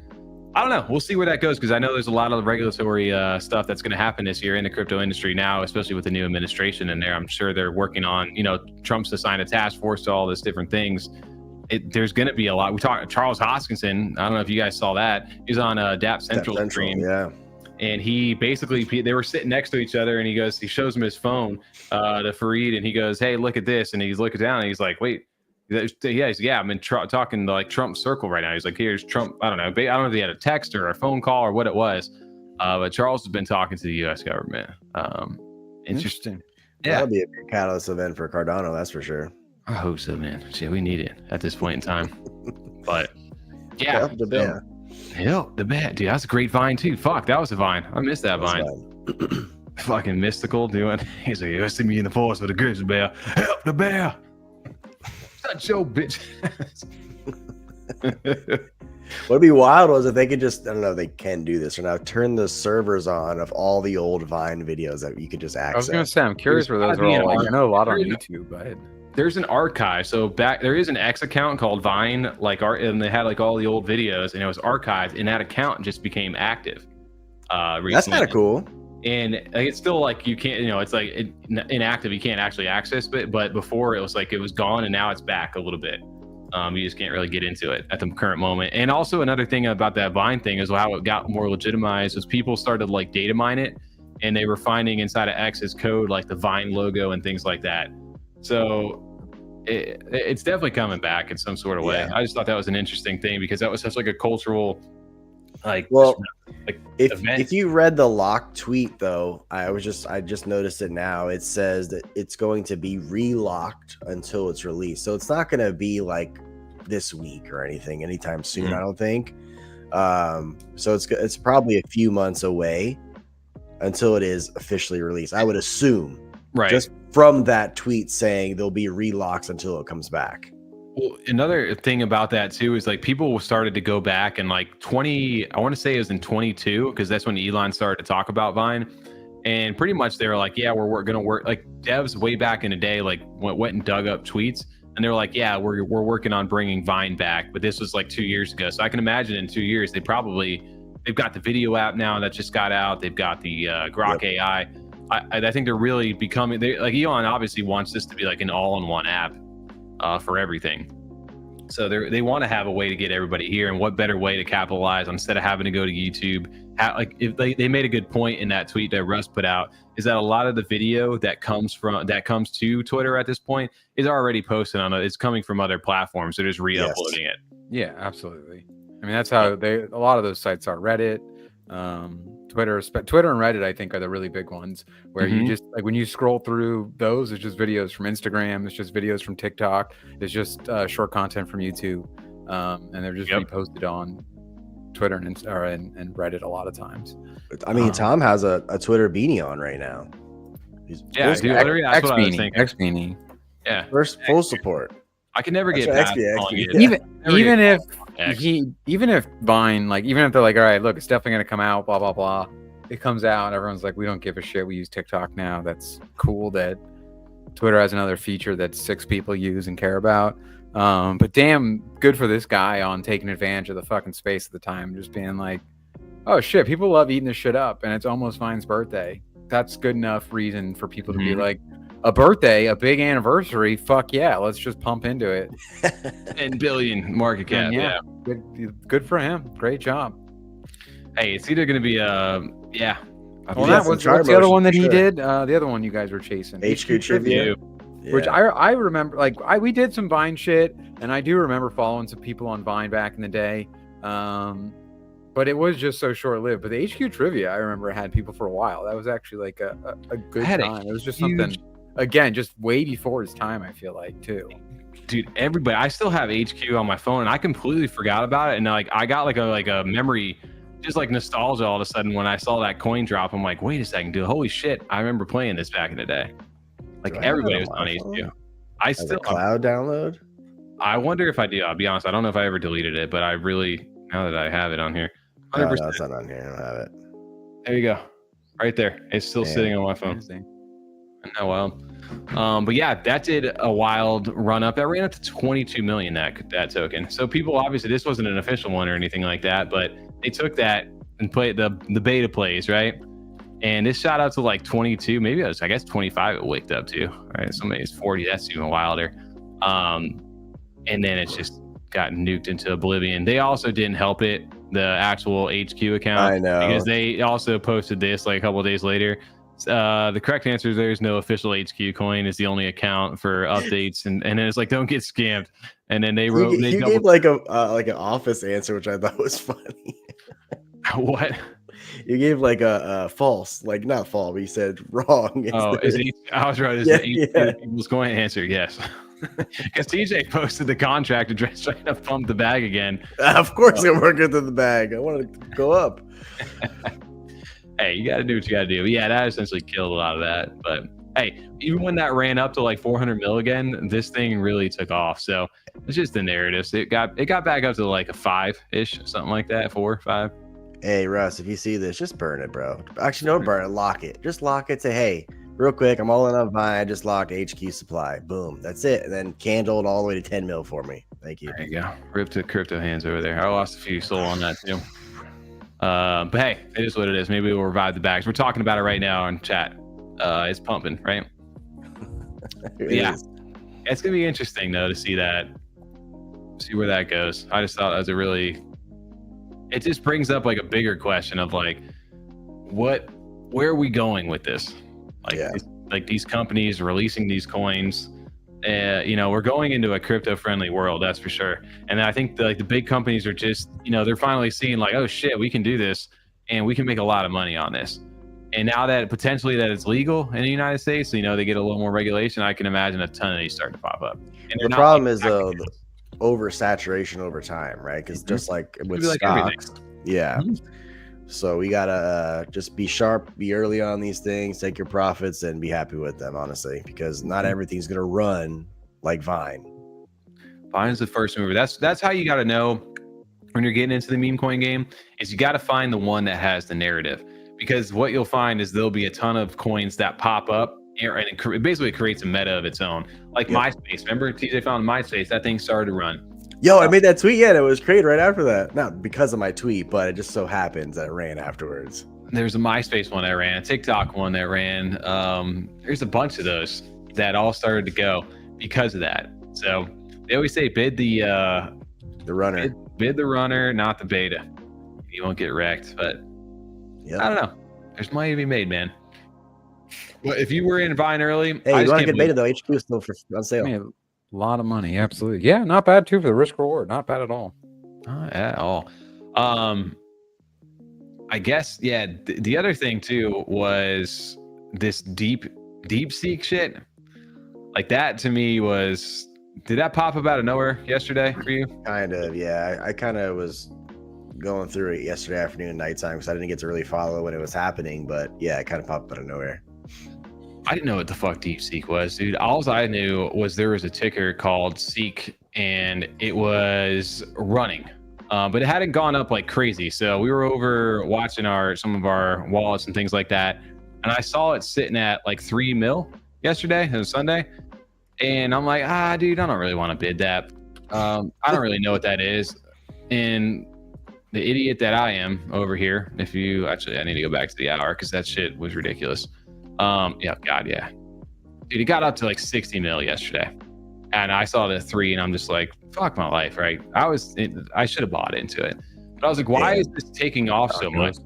I don't know. We'll see where that goes because I know there's a lot of regulatory stuff that's going to happen this year in the crypto industry now, especially with the new administration in there. I'm sure they're working on, you know, Trump's assigned a task force to all these different things. There's going to be a lot. We talked Charles Hoskinson. I don't know if you guys saw that. He's on a DAP Central stream. Yeah. And he basically, they were sitting next to each other, and he shows him his phone to Fareed, and he goes, hey, look at this. And he's looking down, and he's like, wait. Yeah, I'm in talking to like Trump circle right now. He's like, here's Trump. I don't know. I don't know if he had a text or a phone call or what it was. But Charles has been talking to the U.S. government. Interesting. Yeah. That'll be a big catalyst event for Cardano, that's for sure. I hope so, man. Shit, we need it at this point in time. But yeah, the bear. The bat, dude. That's a great Vine too. Fuck, that was a Vine. I missed that Vine. Fucking mystical doing. He's like, you see me in the forest with a grizzly bear. Help the bear. Shut your bitch. What'd be wild was if they could just, I don't know if they can do this or now, turn the servers on of all the old Vine videos that you could just access. I was gonna say, I'm curious where those are all. Like, I know a lot on YouTube, but there's an archive. So there is an X account called Vine, like and they had like all the old videos, and it was archived, and that account just became active. Recently. That's kind of cool. And it's still like you can't, it's like inactive. You can't actually access it. But before it was like it was gone, and now it's back a little bit. You just can't really get into it at the current moment. And also another thing about that Vine thing is how it got more legitimized is people started like data mine it, and they were finding inside of X's code like the Vine logo and things like that. So it's definitely coming back in some sort of way. I just thought that was an interesting thing because that was such like a cultural if you read the lock tweet though, I just noticed it now. It says that it's going to be relocked until it's released, so it's not going to be like this week or anything anytime soon. I don't think so. It's probably a few months away until it is officially released, I would assume, right? Just from that tweet saying there'll be relocks until it comes back. Well, another thing about that too is like people started to go back and like I want to say it was in 22 because that's when Elon started to talk about Vine, and pretty much they were like, yeah, we're gonna work, like devs way back in the day like went and dug up tweets, and they were like, yeah, we're working on bringing Vine back, but this was like 2 years ago. So I can imagine in 2 years they've got the video app now that just got out, they've got the Grok AI. I think they're really becoming, like Elon obviously wants this to be like an all-in-one app for everything. So they want to have a way to get everybody here, and what better way to capitalize on instead of having to go to YouTube. If they made a good point in that tweet that Russ put out, is that a lot of the video that comes to Twitter at this point is already posted it's coming from other platforms. They're just re-uploading it. Yeah, absolutely. I mean, that's how a lot of those sites are. Reddit, Twitter and Reddit, I think, are the really big ones where you just like when you scroll through those, it's just videos from Instagram, it's just videos from TikTok, it's just short content from YouTube, and they're just reposted on Twitter and Reddit a lot of times. I mean, Tom has a Twitter beanie on right now. X beanie. Yeah, first full support. I can never get past even if Vine, like even if they're like, all right, look, it's definitely gonna come out, blah blah blah. It comes out, everyone's like, we don't give a shit. We use TikTok now. That's cool that Twitter has another feature that 6 people use and care about. But damn good for this guy on taking advantage of the fucking space at the time, just being like, oh shit, people love eating this shit up, and it's almost Vine's birthday. That's good enough reason for people to be like, a birthday, a big anniversary, fuck yeah, let's just pump into it. 10 billion market cap. Yeah. Good for him. Great job. Hey, it's either going to be what's the other one that he did? The other one you guys were chasing, HQ Trivia. Which I remember, like we did some Vine shit, and I do remember following some people on Vine back in the day. But it was just so short-lived. But the HQ Trivia, I remember, had people for a while. That was actually like a good time. It was just something, again, just way before his time, I feel like, too. Dude, everybody, I still have HQ on my phone, and I completely forgot about it. And like I got like a memory, just like nostalgia all of a sudden when I saw that coin drop. I'm like, wait a second, dude, holy shit, I remember playing this back in the day. Like everybody was on HQ. I still cloud download. I wonder if I do. I'll be honest, I don't know if I ever deleted it, but I really, now that I have it on here. 100%. No, it's not on here. I don't have it. There you go. Right there. It's still sitting on my phone. Oh, wild. But yeah, that did a wild run up. That ran up to 22 million, that token. So people, obviously, this wasn't an official one or anything like that, but they took that and played the beta plays, right? And this shot out to like 22, maybe I guess 25 it waked up to. Right? So maybe it's 40. That's even wilder. And then it's just got nuked into oblivion. They also didn't help it, the actual HQ account. I know. Because they also posted this like a couple of days later. The correct answer is there's no official HQ coin. It's the only account for updates, and then it's like, don't get scammed. And then they wrote. He gave like an office answer, which I thought was funny. What? You gave like a false, like not false, but you said wrong. Oh, I was right. Is the people's coin answer? Yes. Because TJ posted the contract address trying to pump the bag again. Of course, it worked into the bag. I want to go up. Hey, you got to do what you got to do. But yeah, that essentially killed a lot of that. But hey, even when that ran up to like 400 mil again, this thing really took off. So it's just the narratives. It got back up to like a 5-ish, something like that, 4, 5. Hey, Russ, if you see this, just burn it, bro. Actually, don't burn it. Lock it. Just lock it. Say, hey, Real quick, I'm all in on Vine. I just locked HQ supply. Boom. That's it. And then candled all the way to 10 mil for me. Thank you. There you go. Rip to crypto hands over there. I lost a few soul on that too. But hey, it is what it is. Maybe we'll revive the bags. We're talking about it right now in chat. It's pumping, right? Yeah. It's gonna be interesting though to see where that goes. I just thought it just brings up like a bigger question of like, where are we going with this? Like these companies releasing these coins. We're going into a crypto-friendly world, that's for sure. And I think the big companies are just, they're finally seeing like, oh shit, we can do this, and we can make a lot of money on this. And now that potentially that it's legal in the United States, they get a little more regulation. I can imagine a ton of these starting to pop up. And the problem is the oversaturation over time, right? Because just like with stocks, So we gotta just be sharp, be early on these things, take your profits, and be happy with them, honestly, because not everything's gonna run like Vine. Vine's the first mover. That's how you gotta know when you're getting into the meme coin game, is you gotta find the one that has the narrative. Because what you'll find is there'll be a ton of coins that pop up, and it basically creates a meta of its own. Like MySpace. Remember TJ found MySpace? That thing started to run. Yo, I made that tweet. Yeah, it was created right after that. Not because of my tweet, but it just so happens that it ran afterwards. There's a MySpace one that ran, a TikTok one that ran. There's a bunch of those that all started to go because of that. So they always say bid the runner. Bid the runner, not the beta. You won't get wrecked. But I don't know. There's money to be made, man. Well, if you were in Vine early, hey, you want to get beta though? HQ is still on sale. I mean, a lot of money, absolutely. Yeah, not bad too for the risk reward. Not bad at all. Not at all. I guess the other thing too was this Deepseek shit. Like that to me was, did that pop up out of nowhere yesterday for you? Kind of, yeah. I kind of was going through it yesterday afternoon and nighttime because I didn't get to really follow when it was happening, but yeah, it kind of popped out of nowhere. I didn't know what the fuck Deepseek was, dude. All I knew was there was a ticker called CEX and it was running, but it hadn't gone up like crazy. So we were over watching some of our wallets and things like that, and I saw it sitting at like 3 mil yesterday, it was Sunday, and I'm like, dude, I don't really want to bid that. I don't really know what that is. And the idiot that I am over here, I need to go back to the hour because that shit was ridiculous. Dude, it got up to like 60 mil yesterday, and I saw the 3, and I'm just like, fuck my life, right? I should have bought into it, but I was like, why is this taking off so much?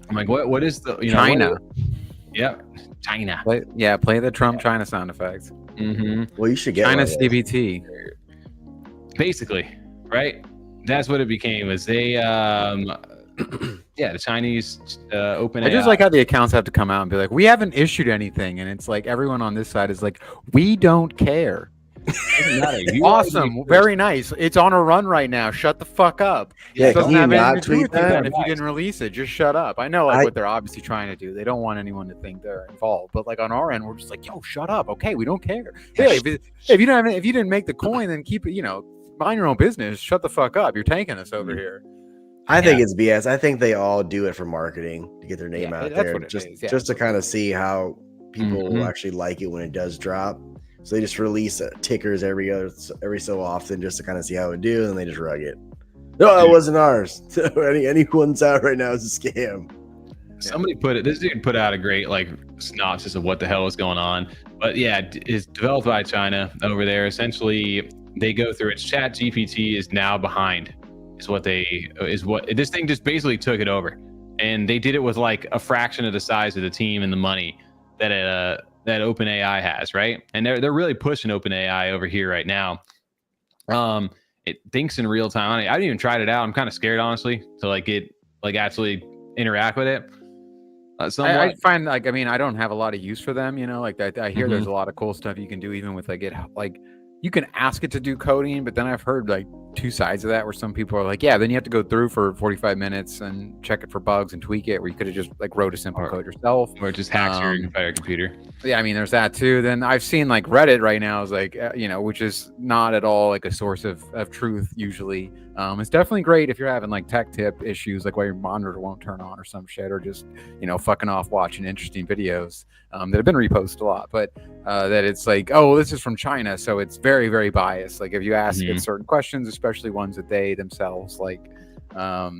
I'm like, what is the China? China. Play the Trump China sound effects. Mm-hmm. Well, you should get China CBT. Basically, right? That's what it became. Was they the Chinese open AI. I just like how the accounts have to come out and be like, we haven't issued anything, and it's like everyone on this side is like, we don't care. Doesn't matter. Awesome, very nice. It's on a run right now. Shut the fuck up. Yeah, it doesn't can have you anything not to do with tweet that? that if you didn't release it. Just shut up. I know what they're obviously trying to do. They don't want anyone to think they're involved. But like on our end, we're just like, yo, shut up. Okay, we don't care. Hey, if you didn't make the coin, then keep it. Mind your own business. Shut the fuck up. You're tanking us over here. I think it's BS. I think they all do it for marketing to get their name out there, just to kind of see how people will actually like it when it does drop. So they just release tickers every so often just to kind of see how it do, and then they just rug it. No, it wasn't ours. Anyone's out right now is a scam. Somebody this dude put out a great like synopsis of what the hell is going on. But yeah, it's developed by China over there. Essentially, they go through its chat GPT is now behind. Is what this thing just basically took it over, and they did it with like a fraction of the size of the team and the money that that OpenAI has, right? And they're really pushing OpenAI over here right now. It thinks in real time. I haven't even tried it out. I'm kind of scared, honestly, to actually interact with it. I find I don't have a lot of use for them. I hear there's a lot of cool stuff you can do even with it. You can ask it to do coding, but then I've heard two sides of that, where some people are like, yeah, then you have to go through for 45 minutes and check it for bugs and tweak it, where you could have just like wrote a simple code yourself, or just hacks your entire computer. Yeah, I mean, there's that too. Then I've seen like Reddit right now is like, which is not at all like a source of truth usually. It's definitely great if you're having like tech tip issues, like why your monitor won't turn on or some shit, or just, fucking off watching interesting videos that have been reposted a lot. But that it's like, oh, this is from China, so it's very, very biased. Like if you ask it certain questions, especially ones that they themselves like, got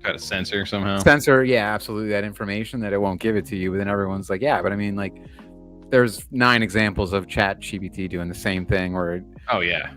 to censor somehow. Yeah, absolutely, that information, that it won't give it to you. But then everyone's like, yeah, but I mean, like, there's 9 examples of ChatGPT doing the same thing, where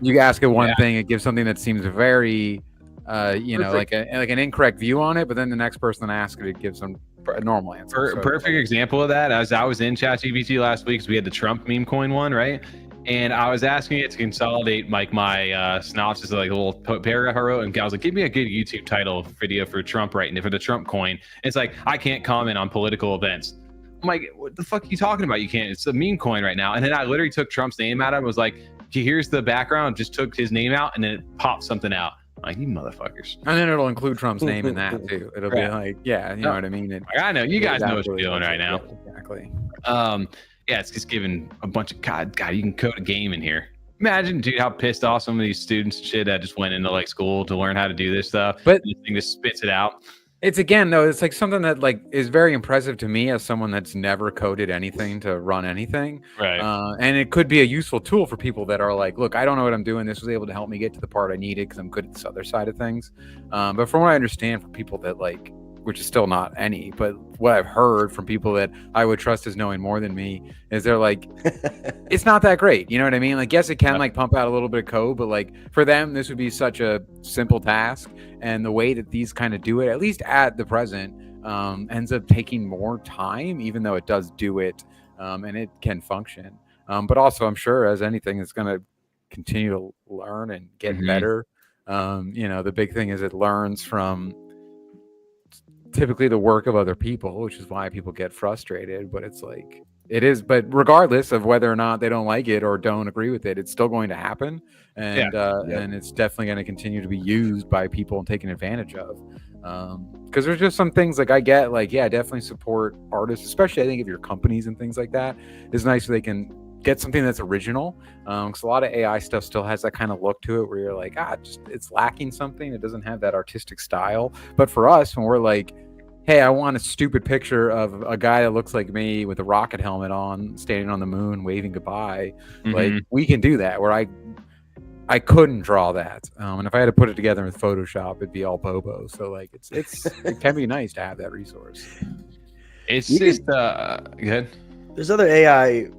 you ask it one thing, it gives something that seems very like an incorrect view on it, but then the next person that asks it, it gives them a normal answer. Perfect example of that, as I was in ChatGPT last week, because we had the Trump meme coin one, right? And I was asking it to consolidate like my synopsis of like a little paragraph I wrote, and I was like, give me a good YouTube title video for Trump right now, for the Trump coin. And it's like, I can't comment on political events. I'm like, what the fuck are you talking about? You can't. It's a meme coin right now. And then I literally took Trump's name out of it and was like, here's the background, just took his name out, and then it popped something out. I'm like, you motherfuckers. And then it'll include Trump's name in that too. It'll be like, you know what I mean? I know. You guys know what you're doing right now. Exactly. Yeah, it's just giving a bunch of God, you can code a game in here. Imagine, dude, how pissed off some of these students and shit that just went into like school to learn how to do this stuff. But this thing just spits it out. It's again, though, it's like something that like is very impressive to me as someone that's never coded anything to run anything. Right. And it could be a useful tool for people that are like, look, I don't know what I'm doing. This was able to help me get to the part I needed because I'm good at this other side of things. But from what I understand, for people that like, which is still not any, but what I've heard from people that I would trust as knowing more than me is they're like, it's not that great. You know what I mean? Like, yes, it can like pump out a little bit of code, but like for them, this would be such a simple task. And the way that these kind of do it, at least at the present, ends up taking more time, even though it does do it and it can function. But also, I'm sure as anything, it's going to continue to learn and get better. The big thing is it learns from typically the work of other people, which is why people get frustrated. But it's like it is, but regardless of whether or not they don't like it or don't agree with it, it's still going to happen, and and it's definitely going to continue to be used by people and taken advantage of, because there's just some things like I get like, definitely support artists, especially I think if you're companies and things like that. It's nice if they can get something that's original, because a lot of AI stuff still has that kind of look to it where you're like, it's lacking something. It doesn't have that artistic style. But for us, when we're like, hey, I want a stupid picture of a guy that looks like me with a rocket helmet on, standing on the moon, waving goodbye, like we can do that. Where I couldn't draw that, and if I had to put it together with Photoshop, it'd be all bobo. So like, it can be nice to have that resource. It's just good. There's other AI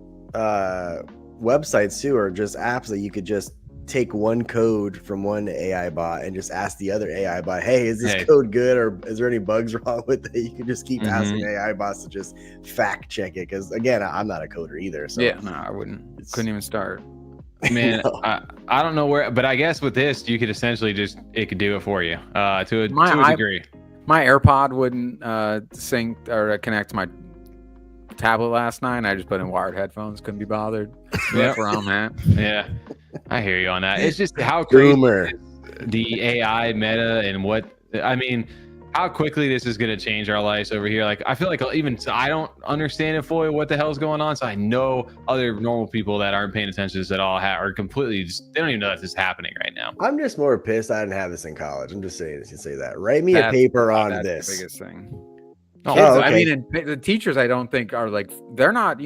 websites too, or just apps that you could just take one code from one AI bot and just ask the other AI bot, hey, is this code good, or is there any bugs wrong with it? You can just keep asking AI bots to just fact check it, because again, I'm not a coder either, so I couldn't even start. Man, no. I don't know where, but I guess with this you could essentially it could do it for you to a degree. My AirPod wouldn't sync or connect to my tablet last night. I just put in wired headphones, couldn't be bothered. That's where I'm at. Yeah, I hear you on that. It's just how crazy the AI meta and how quickly this is going to change our lives over here. Like, I feel like even I don't understand it fully what the hell's going on. So I know other normal people that aren't paying attention to this at all are completely they don't even know that this is happening right now. I'm just more pissed I didn't have this in college. I'm just saying this to say that. Write me a paper on this. The biggest thing. I mean, and the teachers, I don't think are like, they're not,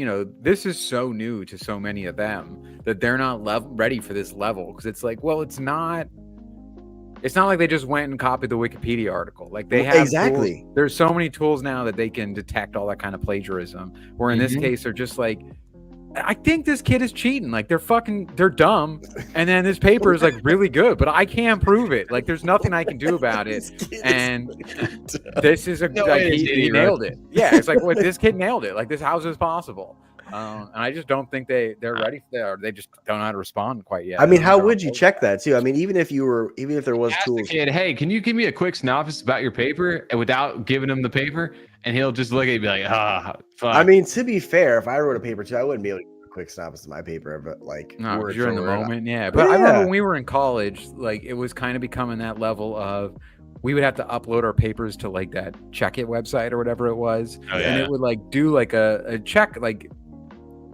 this is so new to so many of them that they're not ready for this level. Cause it's like, well, it's not like they just went and copied the Wikipedia article. Like they have exactly. Tools. There's so many tools now that they can detect all that kind of plagiarism. Where in this case, they're just like, I think this kid is cheating. Like they're dumb. And then this paper is like really good, but I can't prove it. Like there's nothing I can do about it. And this is he nailed it. Yeah. It's like, this kid nailed it. Like how is this possible? And I just don't think they're ready for that, or they just don't know how to respond quite yet. I mean, how would you check that too? I mean, even if there was tools. The kid, hey, can you give me a quick synopsis about your paper, and without giving him the paper, and he'll just look at it and be like, fuck. I mean, to be fair, if I wrote a paper too, I wouldn't be able to give a quick synopsis of my paper, but like No, word you're for in the word. moment, yeah. But I remember Yeah. when we were in college, like it was kind of becoming that level of we would have to upload our papers to like that Check It website or whatever it was, Oh, and yeah. it would like do like a check, like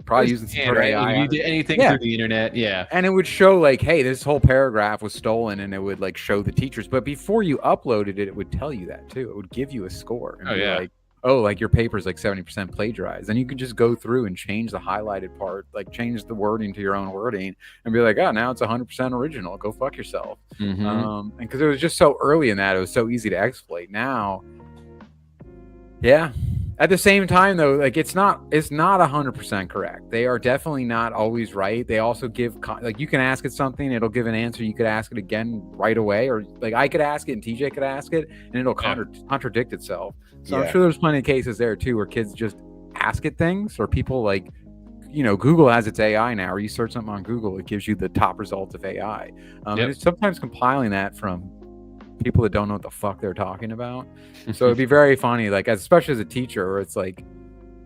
probably using some sort of AI. If you on did it. anything Yeah. through the internet, yeah. And it would show like, hey, this whole paragraph was stolen, and it would like show the teachers. But before you uploaded it, it would tell you that too. It would give you a score and Oh, be yeah. like, oh, like your paper's like 70% plagiarized. And you could just go through and change the highlighted part, like change the wording to your own wording, and be like, oh, now it's 100% original. Go fuck yourself. Mhm. And because it was just so early in that, it was so easy to exploit. Now, yeah. At the same time, though, like it's not 100% correct. They are definitely not always right. They also give like you can ask it something, it'll give an answer. You could ask it again right away, or like I could ask it and TJ could ask it, and it'll contradict itself. So I'm sure there's plenty of cases there too where kids just ask it things, or people like, Google has its AI now. Or you search something on Google, it gives you the top results of AI. And it's sometimes compiling that from people that don't know what the fuck they're talking about. So it'd be very funny, like especially as a teacher, where it's like,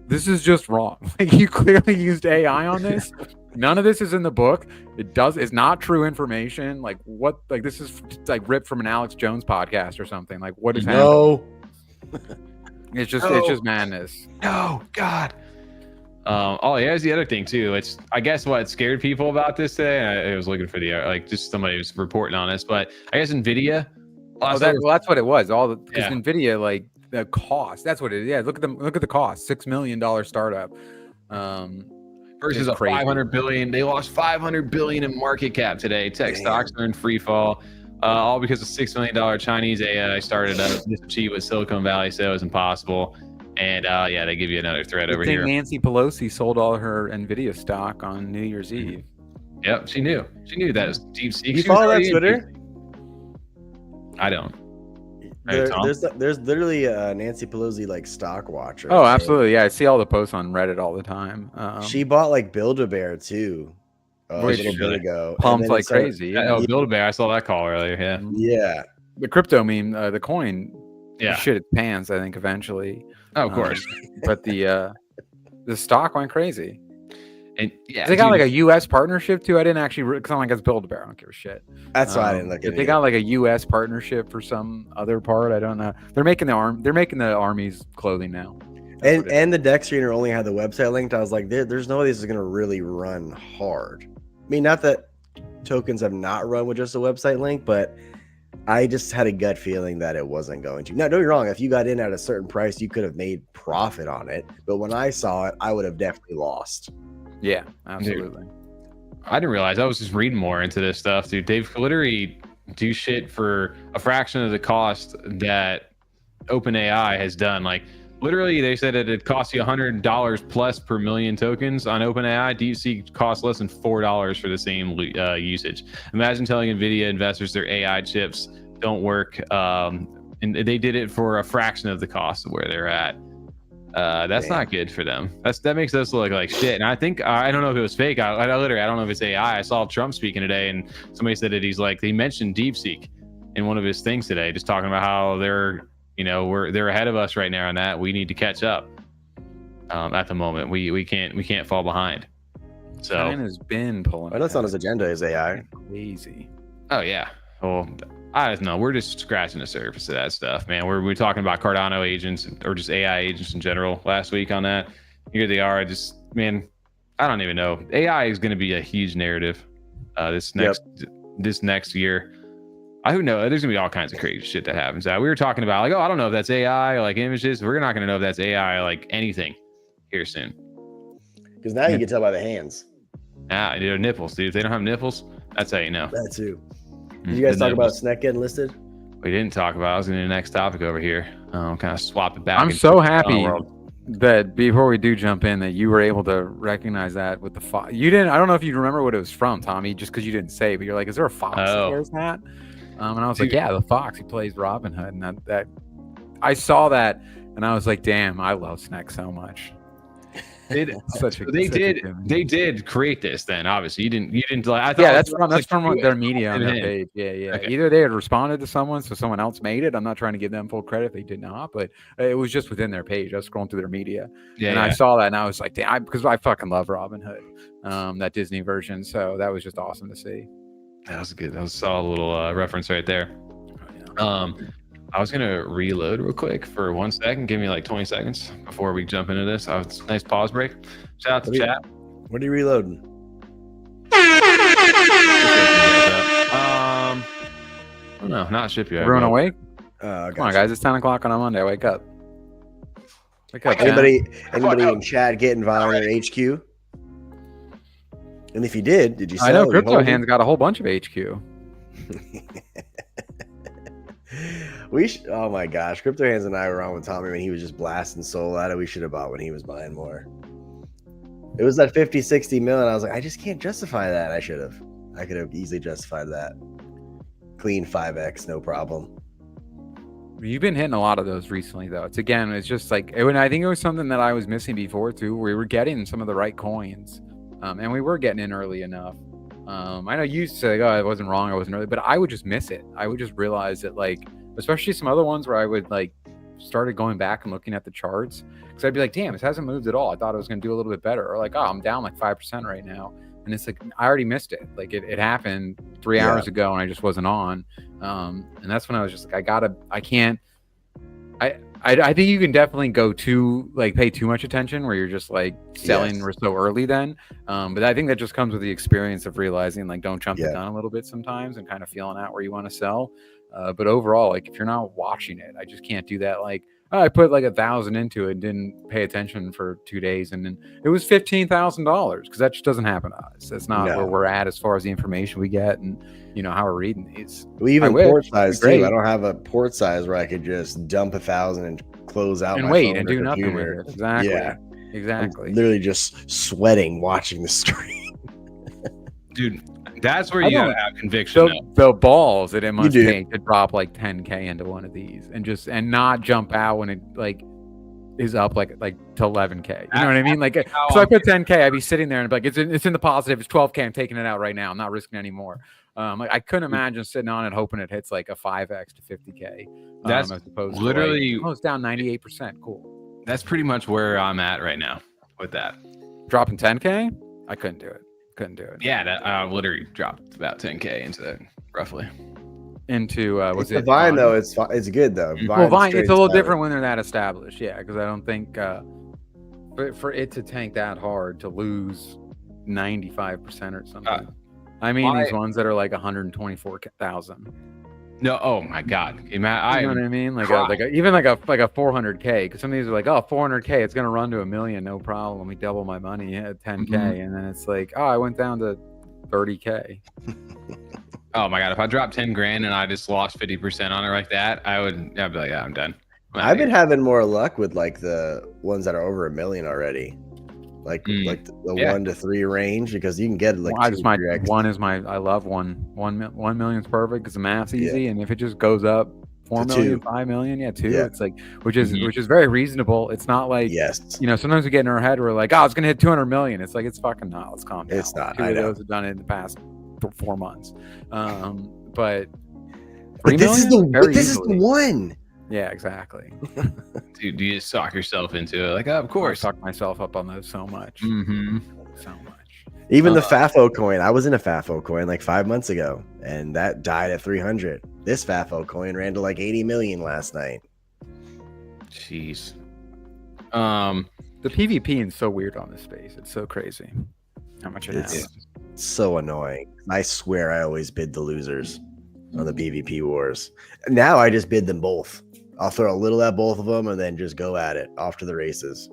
this is just wrong. Like you clearly used AI on this. None of this is in the book. It's not true information. Like what? Like this is like ripped from an Alex Jones podcast or something. Like what is happening? It's just madness. No, God. Here's the other thing too. It's I guess what scared people about this today. I was looking for just somebody was reporting on this, but I guess NVIDIA. That's what it was. Because NVIDIA, like the cost. That's what it is. Yeah, look at the cost. $6 million startup. Versus a $500 billion. They lost $500 billion in market cap today. Tech stocks are in free fall. All because of $6 million Chinese AI started up to achieve what Silicon Valley said was impossible. And they give you another thread over here. Nancy Pelosi sold all her NVIDIA stock on New Year's Eve. Yep, she knew. She knew that was Deepseek. You follow that Twitter? I don't. There's literally a Nancy Pelosi like stock watcher. Oh, absolutely. Yeah, I see all the posts on Reddit all the time. She bought like Build-A-Bear too a little bit ago. Pumped like crazy. Oh, Build-A-Bear. I saw that call earlier. Yeah. Yeah. The crypto meme, the coin, shit its pants, I think, eventually. Oh, of course. But the stock went crazy. And they got like a U.S. partnership too. I didn't actually, because I'm like, it's Build-A-Bear. I don't give a shit. That's why I didn't look at it. They got like a U.S. partnership for some other part. I don't know. They're making the army's clothing now. And the deck screener only had the website linked. I was like, there's no way this is gonna really run hard. I mean, not that tokens have not run with just a website link, but I just had a gut feeling that it wasn't going to. Now, don't get me wrong. If you got in at a certain price, you could have made profit on it. But when I saw it, I would have definitely lost. Yeah, absolutely. Dude, I didn't realize. I was just reading more into this stuff, dude. They've literally do shit for a fraction of the cost that OpenAI has done. Like, literally, they said that it costs you $100 plus per million tokens on OpenAI. Deepseek costs less than $4 for the same usage. Imagine telling NVIDIA investors their AI chips don't work, and they did it for a fraction of the cost of where they're at. That's not good for them. That makes us look like shit. And I think I don't know if it was fake. I don't know if it's AI. I saw Trump speaking today, and somebody said that he mentioned DeepSeek in one of his things today, just talking about how they're ahead of us right now, and that we need to catch up. At the moment, we can't fall behind. So China's been pulling. That's on his agenda is AI. Crazy. Oh yeah. Well, I don't know. We're just scratching the surface of that stuff, man. We're talking about Cardano agents or just AI agents in general last week on that. Here they are. I don't even know. AI is going to be a huge narrative this next year. I don't know. There's going to be all kinds of crazy shit that happens. We were talking about I don't know if that's AI, like images. We're not going to know if that's AI, like anything here soon. Because now you can tell by the hands. They're nipples, dude. If they don't have nipples, that's how you know. That too. Did you guys talk about Snek getting listed? We didn't talk about it. I was going to the next topic over here. Kind of swap it back. I'm so happy that before we do jump in, that you were able to recognize that with the fox. You didn't. I don't know if you remember what it was from, Tommy, just because you didn't say. But you're like, is there a fox that wears that? And I was like, yeah, the fox. He plays Robin Hood, and that I saw that, and I was like, damn, I love Snek so much. They did create this. Then obviously you didn't. Like, I thought that's from their media on their page. Yeah. Okay. Either they had responded to someone, so someone else made it. I'm not trying to give them full credit; they did not, but it was just within their page. I was scrolling through their media, I saw that, and I was like, damn, because I fucking love Robinhood, that Disney version. So that was just awesome to see. That was good. That was a solid little reference right there. I was gonna reload real quick for 1 second. Give me like 20 seconds before we jump into this. Nice pause break. Shout out to chat. What are you reloading? No, not ship you. Everyone awake? Come on, guys! It's 10 o'clock on a Monday. Wake up! Wake up! Anybody in chat getting Violent HQ? And if you did you sell? I know Crypto Hands got a whole bunch of HQ. Oh my gosh, Crypto Hands and I were on with Tommy when he was just blasting Sol out of. We should have bought when he was buying more. It was that 50-60 mil, and I was like, I just can't justify that. I could have easily justified that. Clean 5x, no problem. You've been hitting a lot of those recently, though. It's just like, I think it was something that I was missing before too. We were getting some of the right coins, and we were getting in early enough. I know you say, I wasn't wrong, I wasn't early, but I would just miss it. I would just realize that, like, especially some other ones where I would like started going back and looking at the charts, because I'd be like, damn, this hasn't moved at all. I thought it was going to do a little bit better, or like, oh, I'm down like 5% right now, and it's like I already missed it. Like it happened 3 hours ago, and I just wasn't on. And that's when I was just like, I think you can definitely go to like pay too much attention where you're just like selling so early then. But I think that just comes with the experience of realizing like don't jump the gun a little bit sometimes and kind of feeling out where you want to sell. But overall, like if you're not watching it, I just can't do that. Like I put like 1,000 into it and didn't pay attention for 2 days, and then it was $15,000 because that just doesn't happen to us. That's not where we're at as far as the information we get and how we're reading these. We even port size too. I don't have a port size where I could just dump 1,000 and close out and my wait phone and or do computer. Nothing with it. Exactly. Yeah, exactly. I'm literally just sweating watching the stream. Dude, that's where you gotta have conviction. The balls that it must take to drop like 10K into one of these and not jump out when it like is up like to 11K. You know what I mean? Like, so I put 10K, I'd be sitting there and be like, it's in the positive. It's 12K. I'm taking it out right now. I'm not risking any more. Like I couldn't imagine sitting on it hoping it hits like a 5x to 50K. That's as opposed literally to like, it's down 98%. Cool. That's pretty much where I'm at right now with that. Dropping 10K? I couldn't do it. Yeah, that literally dropped about 10K into that roughly. Into was it's it Vine though? It's good though. Vine, it's a little different when they're that established, because I don't think for it to tank that hard to lose 95% or something. I mean, these ones that are like 124,000. No, oh my God! You know what I mean? Even like a 400K. Because some of these are like, 400K, it's gonna run to $1 million, no problem. Let me double my money at 10K, and then it's like, I went down to 30K. Oh my God! If I dropped 10 grand and I just lost 50% on it like that, I'd be like, I'm done. I've been having more luck with like the ones that are over $1 million already. Like the 1 to 3 range, because you can get like I love one million's perfect because the math's easy, and if it just goes up 4 million, 5 million, 2, it's like which is very reasonable. It's not like sometimes we get in our head we're like, it's gonna hit 200 million. It's like it's fucking not. Let's calm down. It's not. 2 of those have done it in the past 4 months. But this is the one. Yeah, exactly. Dude, you just sock yourself into it. Like, of course. I suck myself up on those so much. Mm-hmm. So much. Even the FAFO coin. I was in a FAFO coin like 5 months ago, and that died at 300. This FAFO coin ran to like 80 million last night. Jeez. The PvP is so weird on this space. It's so crazy how much it is. So annoying. I swear I always bid the losers on the PvP wars. Now I just bid them both. I'll throw a little at both of them and then just go at it off to the races.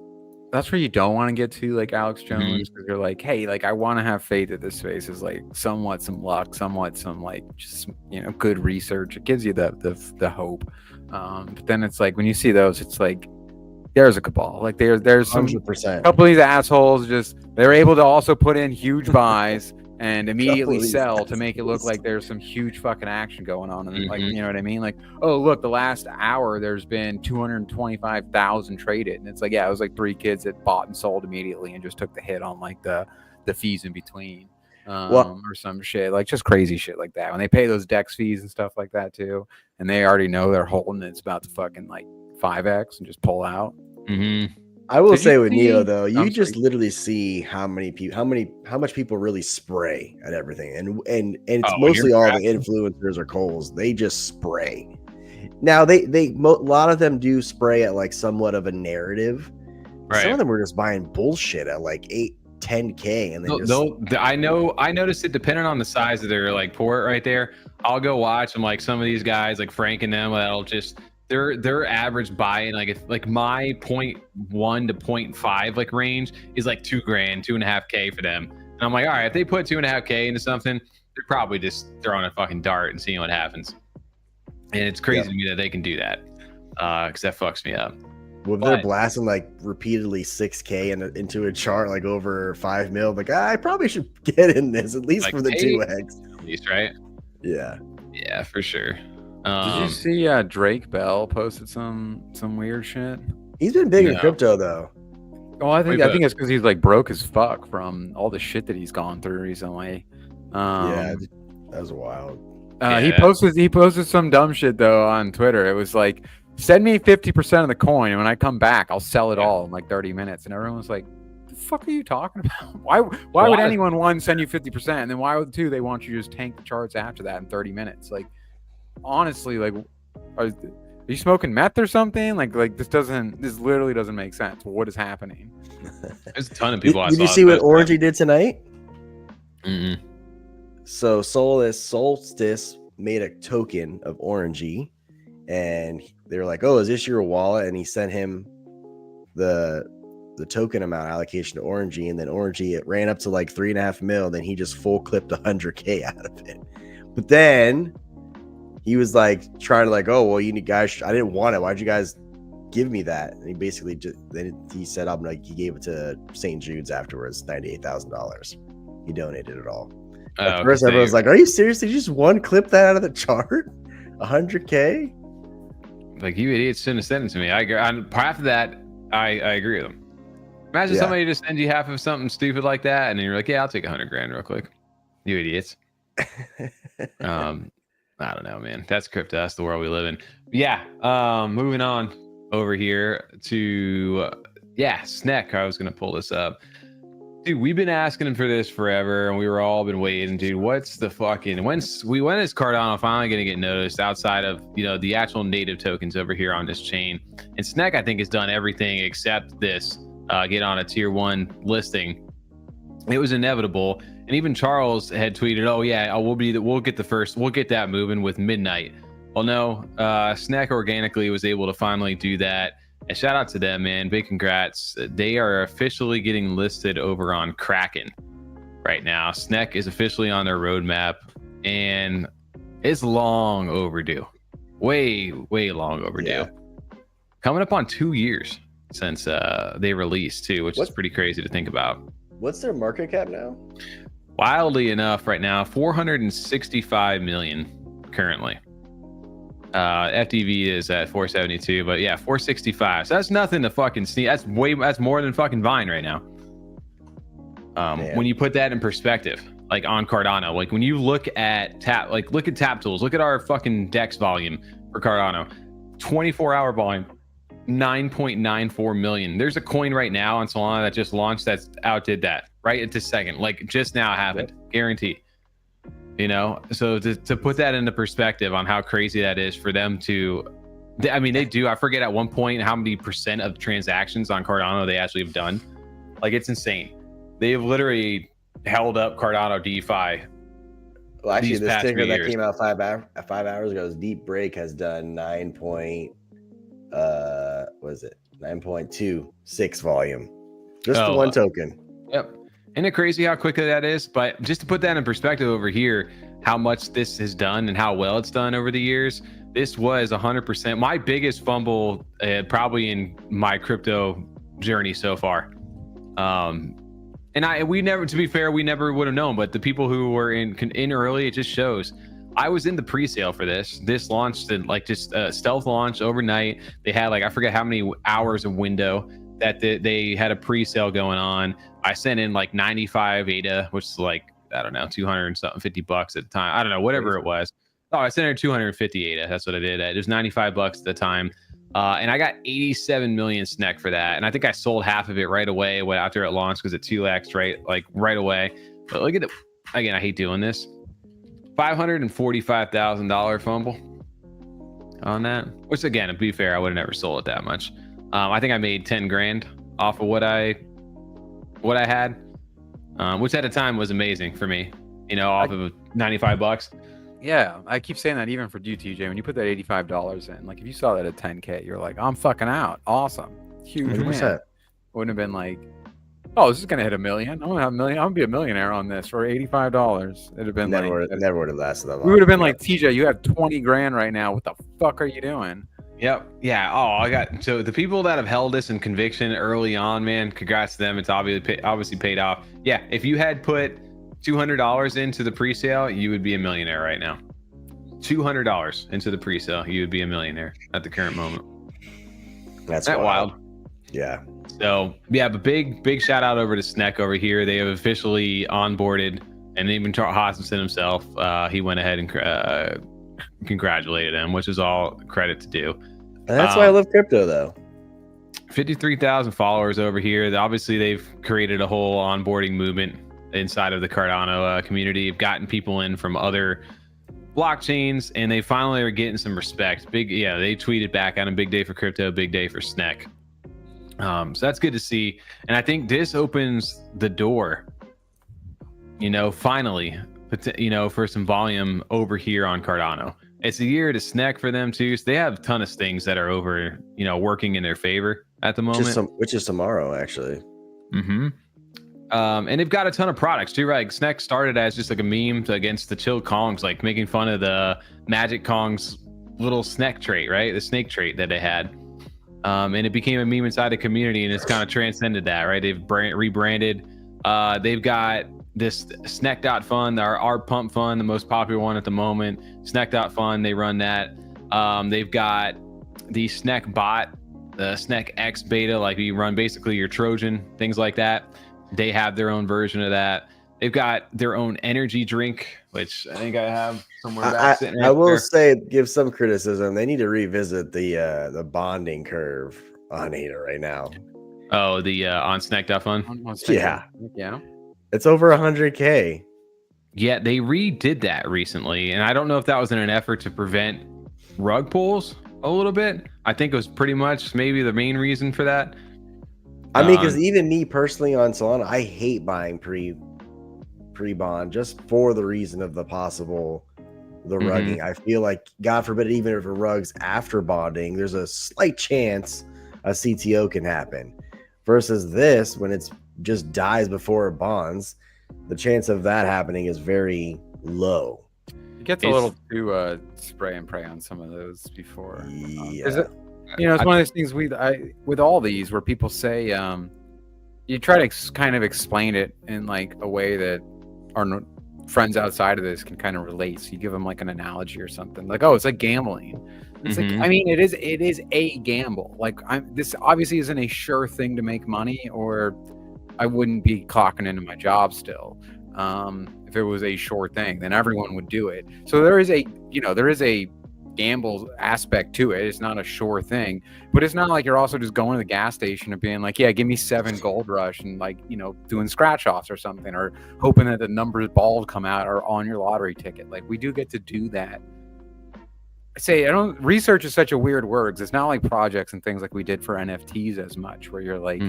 That's where you don't want to get to, like Alex Jones, because you're like, hey, like I want to have faith that this space is like somewhat some luck, somewhat some like just good research. It gives you the hope. But then it's like when you see those, it's like there's a cabal. Like there's some 100%. couple of these assholes they're able to also put in huge buys and immediately Couple of sell these to make it look guys. like there's some huge fucking action going on. And like, you know what I mean? Like, oh, look, the last hour there's been 225,000 traded. And it's like, yeah, it was like 3 kids that bought and sold immediately and just took the hit on like the fees in between. Or some shit, like just crazy shit like that. When they pay those DEX fees and stuff like that too, and they already know they're holding it's about to fucking like 5x and just pull out. I will Did say you with see- Neo though, you I'm just sorry. literally see how much people really spray at everything, and it's Oh, when mostly you're all the influencers or Coles. They just spray. Now a lot of them do spray at like somewhat of a narrative. Right. Some of them were just buying bullshit at like 8-10K, and then I noticed it depending on the size of their like port right there. I'll go watch them, like some of these guys like Frank and them that'll just their average buy-in, like if like my 0.1 to 0.5 like range is like $2,000, 2.5K for them. And I'm like, all right, if they put 2.5K into something, they're probably just throwing a fucking dart and seeing what happens. And it's crazy to me that they can do that. Because that fucks me up. Well, they're blasting like repeatedly 6K into a chart like over 5 mil. Like, I probably should get in this at least Like, for the 2x. At least, right? Yeah. Yeah, for sure. Did you see Drake Bell posted some weird shit? He's been big in crypto though. Oh, I think it's because he's like broke as fuck from all the shit that he's gone through recently. Yeah, that was wild. He posted some dumb shit though on Twitter. It was like, send me 50% of the coin, and when I come back, I'll sell it all in like 30 minutes. And everyone was like, the fuck are you talking about? Why would anyone, one, send you 50%, and then why would, two, they want you to just tank the charts after that in 30 minutes? Like, honestly, like, are you smoking meth or something? Like this literally doesn't make sense. What is happening? There's a ton of people. Did you see what Orangey did tonight? Mm-hmm. So Solstice made a token of Orangey, and they were like, "Oh, is this your wallet?" And he sent him the token amount allocation to Orangey, and then Orangey, it ran up to like 3.5 mil. Then he just full clipped 100K out of it. But then he was like trying to like, "Oh, well, you guys, I didn't want it. Why'd you guys give me that?" And he basically he said up like he gave it to St. Jude's afterwards, $98,000. He donated it all. At first, everyone was like, "Are you serious? Did you just one clip that out of the chart? 100K?" Like, you idiots shouldn't have sent it to me. I agree. On half of that, I agree with them. Imagine somebody just sends you half of something stupid like that, and then you're like, "Yeah, I'll take 100,000 real quick." You idiots. I don't know, man. That's crypto. That's the world we live in. Yeah. Moving on over here to Snek. I was gonna pull this up. Dude, we've been asking him for this forever, and we were all been waiting. Dude, what's the fucking when is Cardano finally gonna get noticed outside of the actual native tokens over here on this chain? And Snek, I think, has done everything except this. Get on a tier 1 listing. It was inevitable, and even Charles had tweeted, "Oh yeah, we'll get that moving with midnight." Well, no, Snek organically was able to finally do that. And shout out to them, man. Big congrats. They are officially getting listed over on Kraken right now. Snek is officially on their roadmap, and it's long overdue. Way long overdue. Yeah. Coming up on 2 years since they released too, which is pretty crazy to think about. What's their market cap now? Wildly enough, right now, 465 million currently. FTV is at 472, but yeah, 465. So that's nothing to fucking see. That's more than fucking Vine right now. When you put that in perspective, like on Cardano, like when you look at look at tap tools, look at our fucking DEX volume for Cardano, 24-hour volume, 9.94 million. There's a coin right now on Solana that just launched that's outdid that right at this second, like just now happened, guaranteed. So to put that into perspective on how crazy that is for them to, I mean, they do, I forget at one point how many percent of transactions on Cardano they actually have done. Like, it's insane. They've literally held up Cardano DeFi. Well, actually, this ticker that came out 5 hours ago, is Deep Break, has done 9.26 volume. Just the one token. Yep. Isn't it crazy how quickly that is? But just to put that in perspective over here, how much this has done and how well it's done over the years, this was 100% my biggest fumble probably in my crypto journey so far. And And we never, to be fair, we never would have known. But the people who were in early, it just shows. I was in the pre-sale for this. This launched in like just stealth launch overnight. They had like I forget how many hours of window that they had a pre-sale going on. I sent in like 95 ADA, which is like I don't know, 200 and something, $50 at the time. I don't know, whatever it was. Oh, I sent in 250 ADA. That's what I did. It was $95 at the time. And I got 87 million Snek for that. And I think I sold half of it right away after it launched because it 2x right away. But look at it. Again, I hate doing this. $545,000 fumble on that. Which again, to be fair, I would have never sold it that much. I think I made 10 grand off of what I had, which at the time was amazing for me. Off of $95. Yeah, I keep saying that even for you, TJ. When you put that $85 in, like if you saw that at 10K, you're like, I'm fucking out. Awesome. Huge win. Wouldn't have been like, oh, this is gonna hit $1 million. I'm gonna be a millionaire on this for $85. It'd have been never would have lasted that long. We would have been like, TJ, you have 20 grand right now. What the fuck are you doing? Yep. Yeah. Oh, so the people that have held this in conviction early on, man, congrats to them. It's obviously paid off. Yeah. If you had put $200 into the pre-sale, you would be a millionaire right now. $200 into the pre-sale, you would be a millionaire at the current moment. That's wild. Yeah. So yeah, but big shout out over to Snek over here. They have officially onboarded, and even Hoskinson himself, he went ahead and congratulated him, which is all credit to do. And that's why I love crypto, though. 53,000 followers over here. Obviously, they've created a whole onboarding movement inside of the Cardano community. Have gotten people in from other blockchains, and they finally are getting some respect. They tweeted back on a big day for crypto, big day for Snek. So that's good to see. And I think this opens the door, finally, for some volume over here on Cardano. It's a year to Snek for them too. So they have a ton of things that are over, working in their favor at the moment. Which is tomorrow, actually. Mm-hmm. And they've got a ton of products too, right? Snek started as just like a meme against the chill Kongs, like making fun of the Magic Kong's little Snek trait, right? The snake trait that they had. And it became a meme inside the community, and it's kind of transcended that, right? They've rebranded. They've got this Snek.fun, our pump fund, the most popular one at the moment. Snek.fun, they run that. They've got the Snek bot, the Snek X beta, like you run basically your Trojan, things like that. They have their own version of that. They've got their own energy drink, which I think I have somewhere back sitting right I will there. say, give some criticism. They need to revisit the bonding curve on ADA right now. Oh, the on Snek.fun? Yeah. It's over 100K. Yeah, they redid that recently, and I don't know if that was in an effort to prevent rug pulls a little bit. I think it was pretty much maybe the main reason for that. I mean, because even me personally on Solana, I hate buying pre-bond just for the reason of the rugging. I feel like, God forbid, even if it rugs after bonding, there's a slight chance a CTO can happen. Versus this, when it's just dies before it bonds, the chance of that happening is very low. It gets a little too spray and pray on some of those before. Yeah. It's one of those things with all these where people say you try to kind of explain it in like a way that our friends outside of this can kind of relate. So you give them like an analogy or something like, oh, it's like gambling. It's like, I mean, it is a gamble. Like this obviously isn't a sure thing to make money, or I wouldn't be clocking into my job still. If it was a sure thing, then everyone would do it. So there is a gamble aspect to it. It's not a sure thing, but it's not like you're also just going to the gas station and being like, yeah, give me 7 gold rush and like, doing scratch offs or something, or hoping that the numbers bald come out or on your lottery ticket. Like we do get to do that. Research is such a weird word. It's not like projects and things like we did for NFTs as much, where you're like,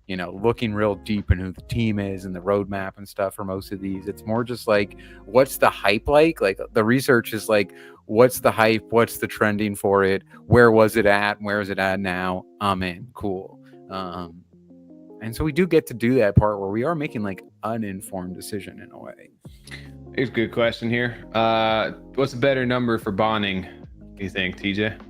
looking real deep in who the team is and the roadmap and stuff for most of these. It's more just like, what's the hype like? Like the research is like, what's the hype? What's the trending for it? Where was it at? Where is it at now? I'm in. Cool. And so we do get to do that part where we are making like uninformed decision in a way. Here's a good question here. What's a better number for bonding, do you think, TJ?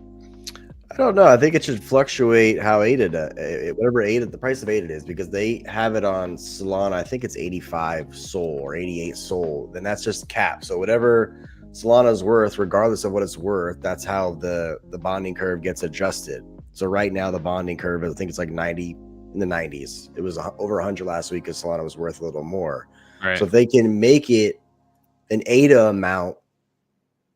I don't know. I think it should fluctuate how whatever ADA, the price of ADA is, because they have it on Solana. I think it's 85 Sol or 88 Sol. Then that's just cap. So whatever Solana's worth, regardless of what it's worth, that's how the bonding curve gets adjusted. So right now the bonding curve, I think it's like 90 in the 90s. It was over 100 last week because Solana was worth a little more. Right. So if they can make it an ADA amount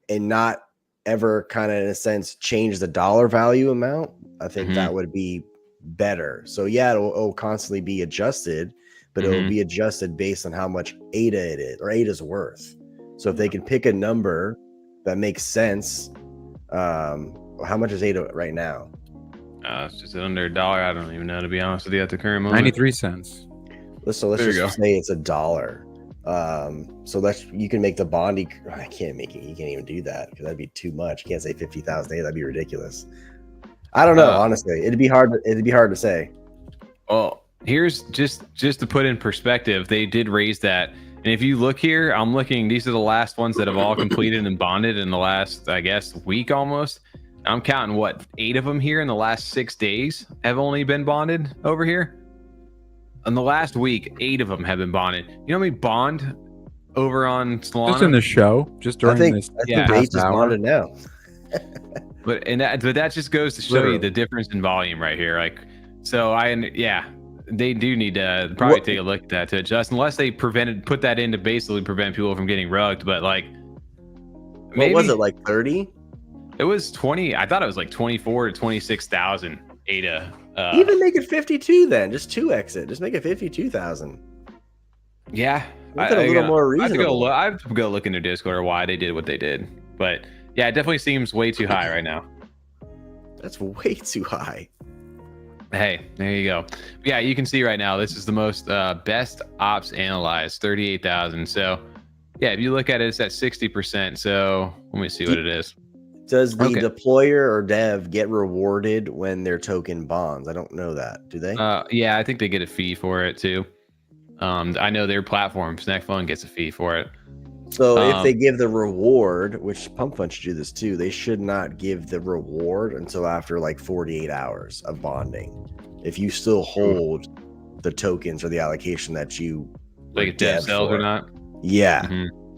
and not ever kind of in a sense change the dollar value amount, I think that would be better. So yeah, it'll constantly be adjusted, but it'll be adjusted based on how much ADA it is or ADA's worth. So if they can pick a number that makes sense, how much is ADA right now? It's just under $1. I don't even know, to be honest with you, at the current moment. 93 cents. So let's just say it's $1. So you can make the bonding. I can't make it. You can't even do that because that'd be too much. You can't say 50,000. That'd be ridiculous. I don't know. Honestly, it'd be hard to say. Well, here's just to put in perspective, they did raise that. And if you look here, I'm looking. These are the last ones that have all completed and bonded in the last, I guess, week almost. I'm counting 8 of them here in the last 6 days have only been bonded over here. In the last week, 8 of them have been bonded. You know how many bond over on Solana? Just in the show, just during this. I think they just bonded now. But that just goes to show you the difference in volume right here. Like, so they do need to probably take a look at that to adjust, unless they put that in to basically prevent people from getting rugged. But like, what was it, like 30? It was 20. I thought it was like 24 to 26,000 ADA. Even make it 52 then. Just 2x it. Just make it 52,000. Yeah, a little more reasonable. I have to go look in their Discord or why they did what they did. But yeah, it definitely seems way too high right now. That's way too high. Hey, there you go. Yeah, you can see right now this is the most best ops analyzed, 38,000. So yeah, if you look at it, it's at 60%. So let me see what it is. Does the deployer or dev get rewarded when their token bonds? I don't know that. Do they? Yeah, I think they get a fee for it too. I know their platform, Snek Fund, gets a fee for it. So if they give the reward, which Pump Fund should do this too, they should not give the reward until after like 48 hours of bonding. If you still hold the tokens or the allocation that you like dev sells or not. Yeah.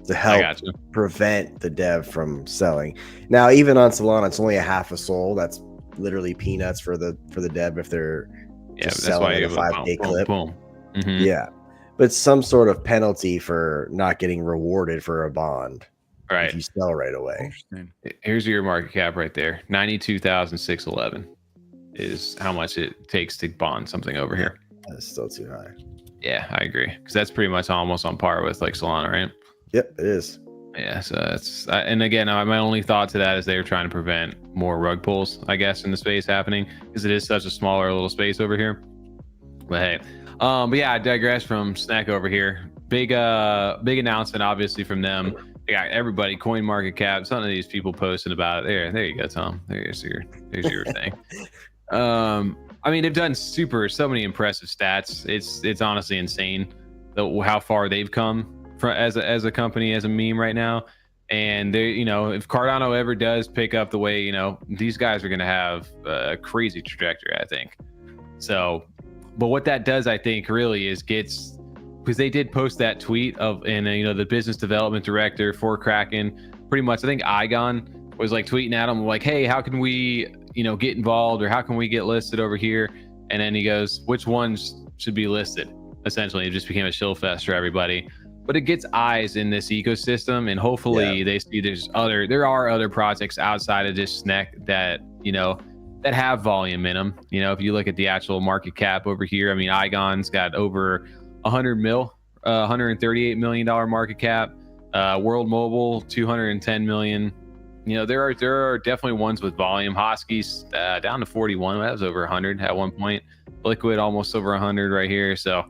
To help prevent the dev from selling. Now, even on Solana, it's only a half a Sol. That's literally peanuts for the dev if they're just selling a 5K clip. Boom. Yeah, but some sort of penalty for not getting rewarded for a bond, right? If you sell right away. Here's your market cap right there. 92,611 is how much it takes to bond something over here. That's still too high. Yeah, I agree, because that's pretty much almost on par with like Solana, right? Yep, it is. Yeah, so that's and again, my only thought to that is they were trying to prevent more rug pulls, I guess, in the space happening, because it is such a smaller little space over here. But hey, but yeah, I digress from Snek over here. Big announcement, obviously, from them. They got everybody, coin market cap. Some of these people posting about it. There you go, Tom. There's your thing. I mean, they've done so many impressive stats. It's honestly insane how far they've come as a company, as a meme right now. And they, if Cardano ever does pick up the way, these guys are going to have a crazy trajectory, I think. So, but what that does, I think, really is because they did post that tweet and the business development director for Kraken, pretty much, I think Igon was like tweeting at him like, hey, how can we, get involved, or how can we get listed over here? And then he goes, which ones should be listed? Essentially, it just became a shill fest for everybody. But it gets eyes in this ecosystem, and hopefully they see there are other projects outside of just Snek that that have volume in them. If you look at the actual market cap over here, I mean, Igon's got over 138 million market cap. World Mobile 210 million. There are definitely ones with volume. Hosky's down to 41. That was over 100 at one point. Liquid almost over 100 right here. So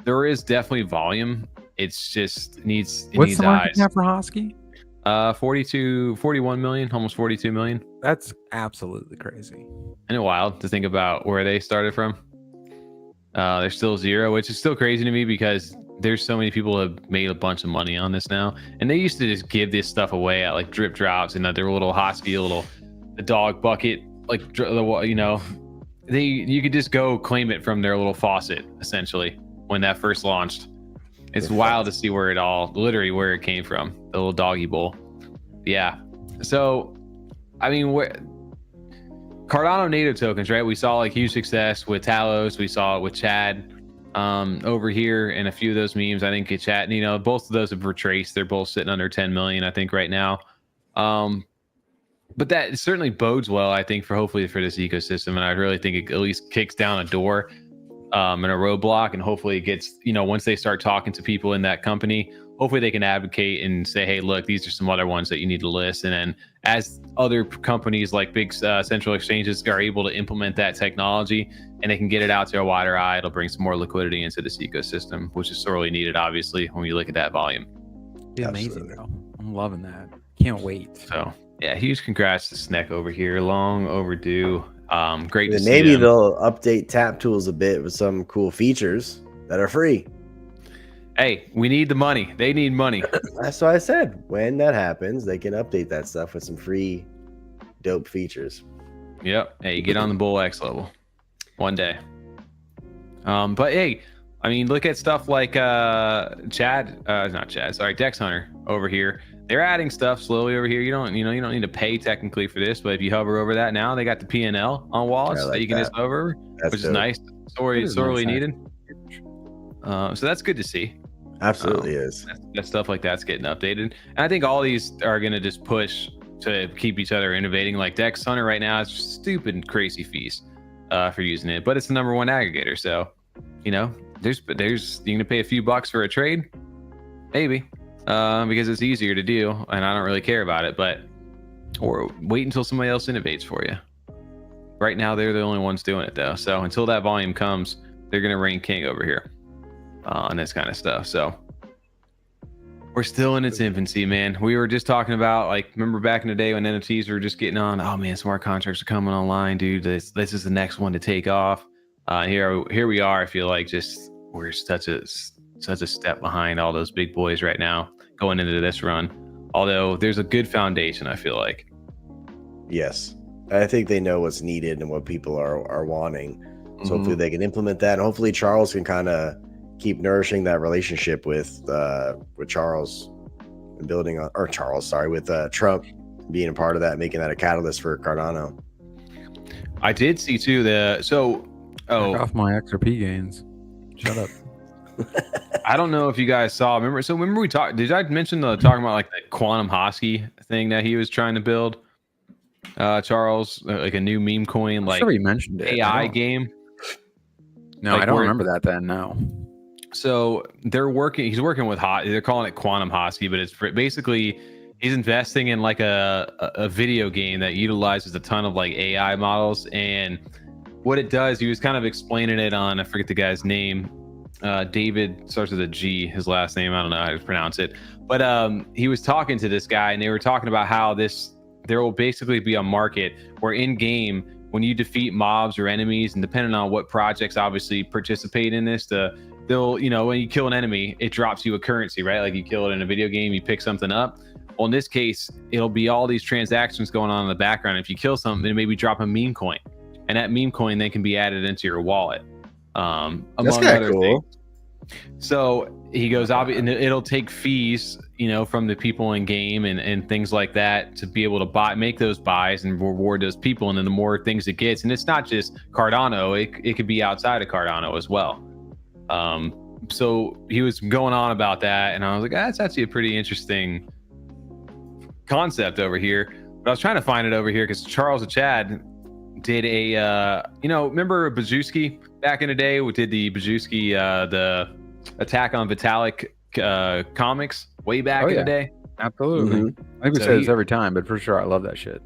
there is definitely volume. It's just needs What's the market eyes. cap for Hosky? 41 million, almost 42 million. That's absolutely crazy. And wild to think about where they started from. They're still zero, which is still crazy to me because there's so many people who have made a bunch of money on this now. And they used to just give this stuff away at like drip drops and their little Hosky, the dog bucket you could just go claim it from their little faucet essentially when that first launched. It's wild to see where it came from, the little doggy bowl. Yeah. So, I mean, Cardano Native Tokens, right? We saw like huge success with Talos. We saw it with Chad over here, and a few of those memes. I think Chad, both of those have retraced. They're both sitting under 10 million, I think, right now. But that certainly bodes well, I think, hopefully for this ecosystem. And I really think it at least kicks down a door and a roadblock. And hopefully it gets, once they start talking to people in that company, hopefully they can advocate and say, hey, look, these are some other ones that you need to list. And then as other companies like big central exchanges are able to implement that technology and they can get it out to a wider eye, it'll bring some more liquidity into this ecosystem, which is sorely needed, obviously, when you look at that volume. Be amazing, bro. I'm loving that. Can't wait. So, yeah, huge congrats to Snek over here. Long overdue. Great to see maybe them. they'll update Tap Tools a bit with some cool features that are free. Hey, we need the money. They need money. That's what I said. When that happens, they can update that stuff with some free dope features. Yep. Hey, get on the Bull X level one day. But hey, I mean, look at stuff like Dex Hunter over here. They're adding stuff slowly over here. You don't need to pay technically for this, but if you hover over that now, they got the P&L on wallets that you can just hover, which is nice. Sorely needed. So that's good to see. Absolutely is. That stuff like that's getting updated. And I think all these are going to just push to keep each other innovating. Like Dex Hunter right now is stupid and crazy fees for using it, but it's the #1 aggregator. So, there's you're going to pay a few bucks for a trade, maybe, because it's easier to do and I don't really care about it, or wait until somebody else innovates for you. Right now, they're the only ones doing it though. So until that volume comes, they're going to reign king over here on this kind of stuff. So we're still in its infancy, man. We were just talking about, remember back in the day when NFTs were just getting on, oh man, smart contracts are coming online, dude. This is the next one to take off. Here we are. I feel like we're such a step behind all those big boys right now going into this run. Although there's a good foundation, I feel like. Yes. I think they know what's needed and what people are wanting. So hopefully they can implement that. And hopefully Charles can kind of keep nourishing that relationship with Charles and building on, or Charles, sorry, with Trump being a part of that, making that a catalyst for Cardano. I did see too Back off my XRP gains. Shut up. I don't know if you guys saw. Remember we talked. Did I mention talking about the quantum husky thing that he was trying to build? Charles, like a new meme coin, I'm sure we mentioned it. AI game. No, I don't remember that then. No. So he's working with they're calling it quantum husky, but it's basically he's investing in a video game that utilizes a ton of AI models. And what it does, he was kind of explaining it on, I forget the guy's name. David starts with a G, his last name. I don't know how to pronounce it, but he was talking to this guy and they were talking about how there will basically be a market where in game, when you defeat mobs or enemies, and depending on what projects obviously participate in this, they'll, when you kill an enemy, it drops you a currency, right? Like you kill it in a video game, you pick something up. Well, in this case, it'll be all these transactions going on in the background. If you kill something, it maybe drop a meme coin, and that meme coin then can be added into your wallet. Among other things. So he goes, and it'll take fees, from the people in game and things like that to be able to make those buys and reward those people. And then the more things it gets, and it's not just Cardano, it could be outside of Cardano as well. So he was going on about that, and I was like, that's actually a pretty interesting concept over here. But I was trying to find it over here because Charles and Chad did remember Bajewski back in the day? We did the Bajewski, the Attack on Vitalik comics way back in the day. Absolutely. Mm-hmm. I think we say this every time, but for sure, I love that shit.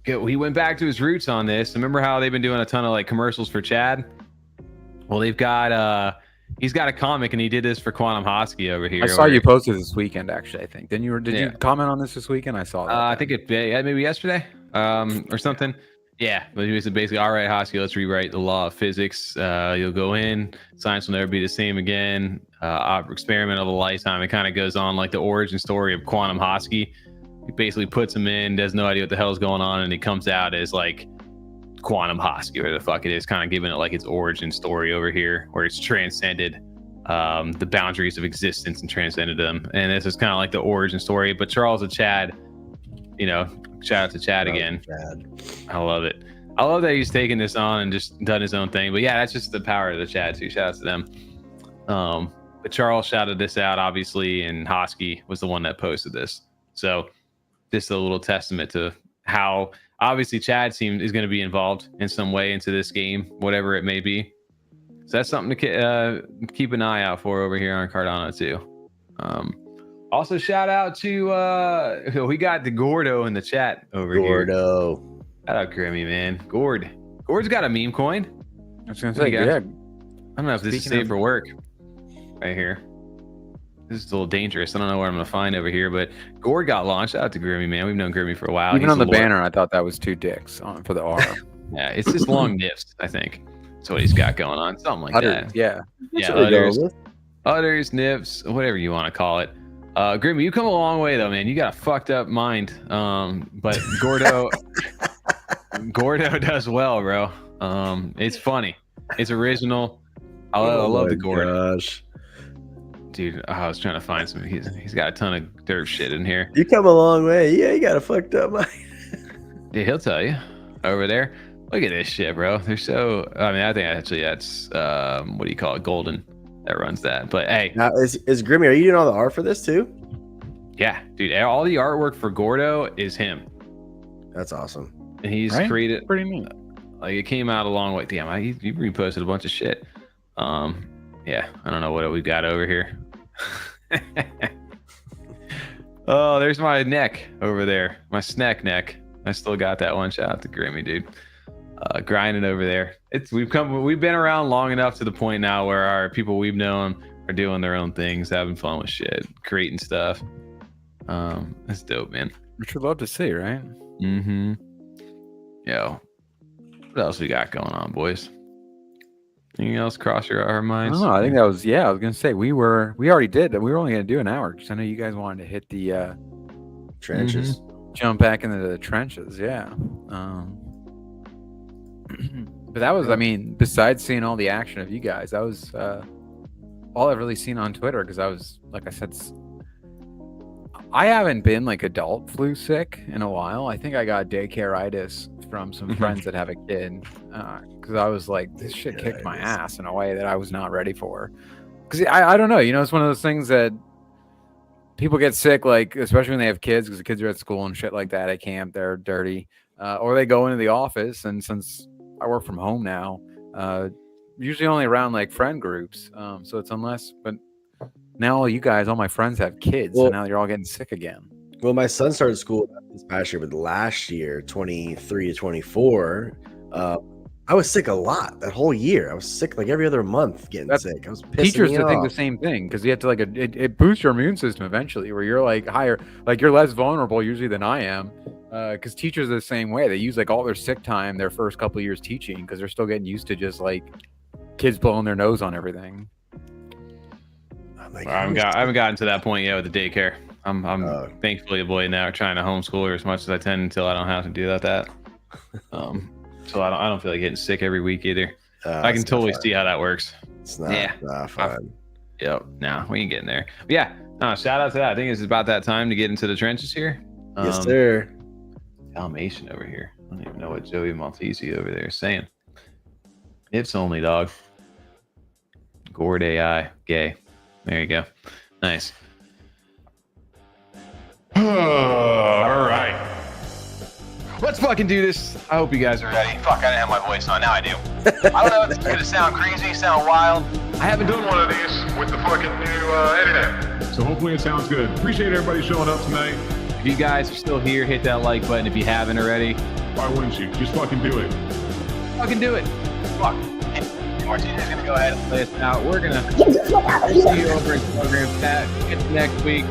He went back to his roots on this. Remember how they've been doing a ton of commercials for Chad? Well, they've got he's got a comic, and he did this for Quantum Husky over here. I saw you posted this weekend, actually. I think. Did you comment on this weekend? I saw that. I think maybe yesterday or something. Yeah, but he was basically, all right, Husky, let's rewrite the law of physics. You'll go in, science will never be the same again. Experiment of a lifetime. It kind of goes on the origin story of Quantum Husky. He basically puts him in, does no idea what the hell's going on, and he comes out as Quantum Hosky, whatever the fuck it is, kind of giving it like its origin story over here, where it's transcended the boundaries of existence and transcended them. And this is kind of like the origin story. But Charles and Chad, you know, shout out to Chad again. Chad. I love it. I love that he's taken this on and just done his own thing. But yeah, that's just the power of the Chad too. Shout out to them. But Charles shouted this out, obviously, and Hosky was the one that posted this. So just a little testament to how obviously Chad is going to be involved in some way into this game, whatever it may be. So that's something to keep an eye out for over here on Cardano too. Also, shout out to we got the Gordo in the chat over here. Gordo. Shout out Grimmy, man. Gord's got a meme coin. I was gonna say, yeah. I don't know if this is safe for work. Right here. This is a little dangerous. I don't know what I'm gonna find over here, but Gord got launched. Shout out to Grimmy, man. We've known Grimmy for a while. Even on the banner, I thought that was 2 dicks for the R. Yeah, it's just long nips, I think. That's what he's got going on. Something like that. Yeah. Yeah, udders, nips, whatever you want to call it. Grimmy, you come a long way though, man. You got a fucked up mind. But Gordo does well, bro. It's funny. It's original. I love the Gordo. Gosh. Dude, I was trying to find some. He's got a ton of derp shit in here. You come a long way. Yeah, you got a fucked up mind. Dude, he'll tell you over there. Look at this shit, bro. They're so. I mean, I think actually that's what do you call it? Golden that runs that. But hey, now is Grimmy? Are you doing all the art for this too? Yeah, dude. All the artwork for Gordo is him. That's awesome. And he's created pretty neat. Like it came out a long way. Damn, he reposted a bunch of shit. Yeah, I don't know what we got over here. Oh, there's my neck over there. My Snek neck. I still got that one. Shout out to Grimmy, dude. Grinding over there. We've been around long enough to the point now where our people we've known are doing their own things, having fun with shit, creating stuff. That's dope, man. Which we'd love to see, right? Mm-hmm. Yo, what else we got going on, boys? Anything else cross our minds? I think that was, I was gonna say we already did that. We were only gonna do an hour because I know you guys wanted to hit the trenches, jump back into the trenches. Yeah. But that was, I mean, besides seeing all the action of you guys, that was all I've really seen on Twitter because I was, like I said, I haven't been like adult flu sick in a while. I think I got daycare-itis from some friends that have a kid because I was like, this shit kicked my ass in a way that I was not ready for. Because I don't know, it's one of those things that people get sick, like especially when they have kids, because the kids are at school and shit like that at camp, they're dirty, or they go into the office. And since I work from home now, usually only around like friend groups, so it's but now all my friends have kids, so now you're all getting sick again. Well, my son started school this past year, but last year, 23 to 24, I was sick a lot that whole year. I was sick like every other month, getting sick. I was pissing teachers me to off. think the same thing because you have to like it boosts your immune system eventually, where you're like higher, like you're less vulnerable usually than I am. Because teachers are the same way. They use like all their sick time their first couple of years teaching because they're still getting used to just like kids blowing their nose on everything. I haven't gotten to that point yet with the daycare. I'm thankfully avoiding that, trying to homeschool her as much as I can until I don't have to do that. So I don't feel like getting sick every week either. I can totally see how that works. It's not fun. Yep. Nah, we ain't getting there. But yeah. Shout out to that. I think it's about that time to get into the trenches here. Yes, sir. Dalmatian over here. I don't even know what Joey Maltese over there is saying. It's only dog. Gord AI. Gay. There you go. Nice. All right. Let's fucking do this. I hope you guys are ready. Fuck, I didn't have my voice on. Now I do. I don't know if it's going to sound crazy, sound wild. I haven't done one of these with the fucking new editor. So hopefully it sounds good. Appreciate everybody showing up tonight. If you guys are still here, hit that like button if you haven't already. Why wouldn't you? Just fucking do it. Fucking do it. Fuck. Martina's going to go ahead and play us out. We're going to see you over in Program Chat. Get next week.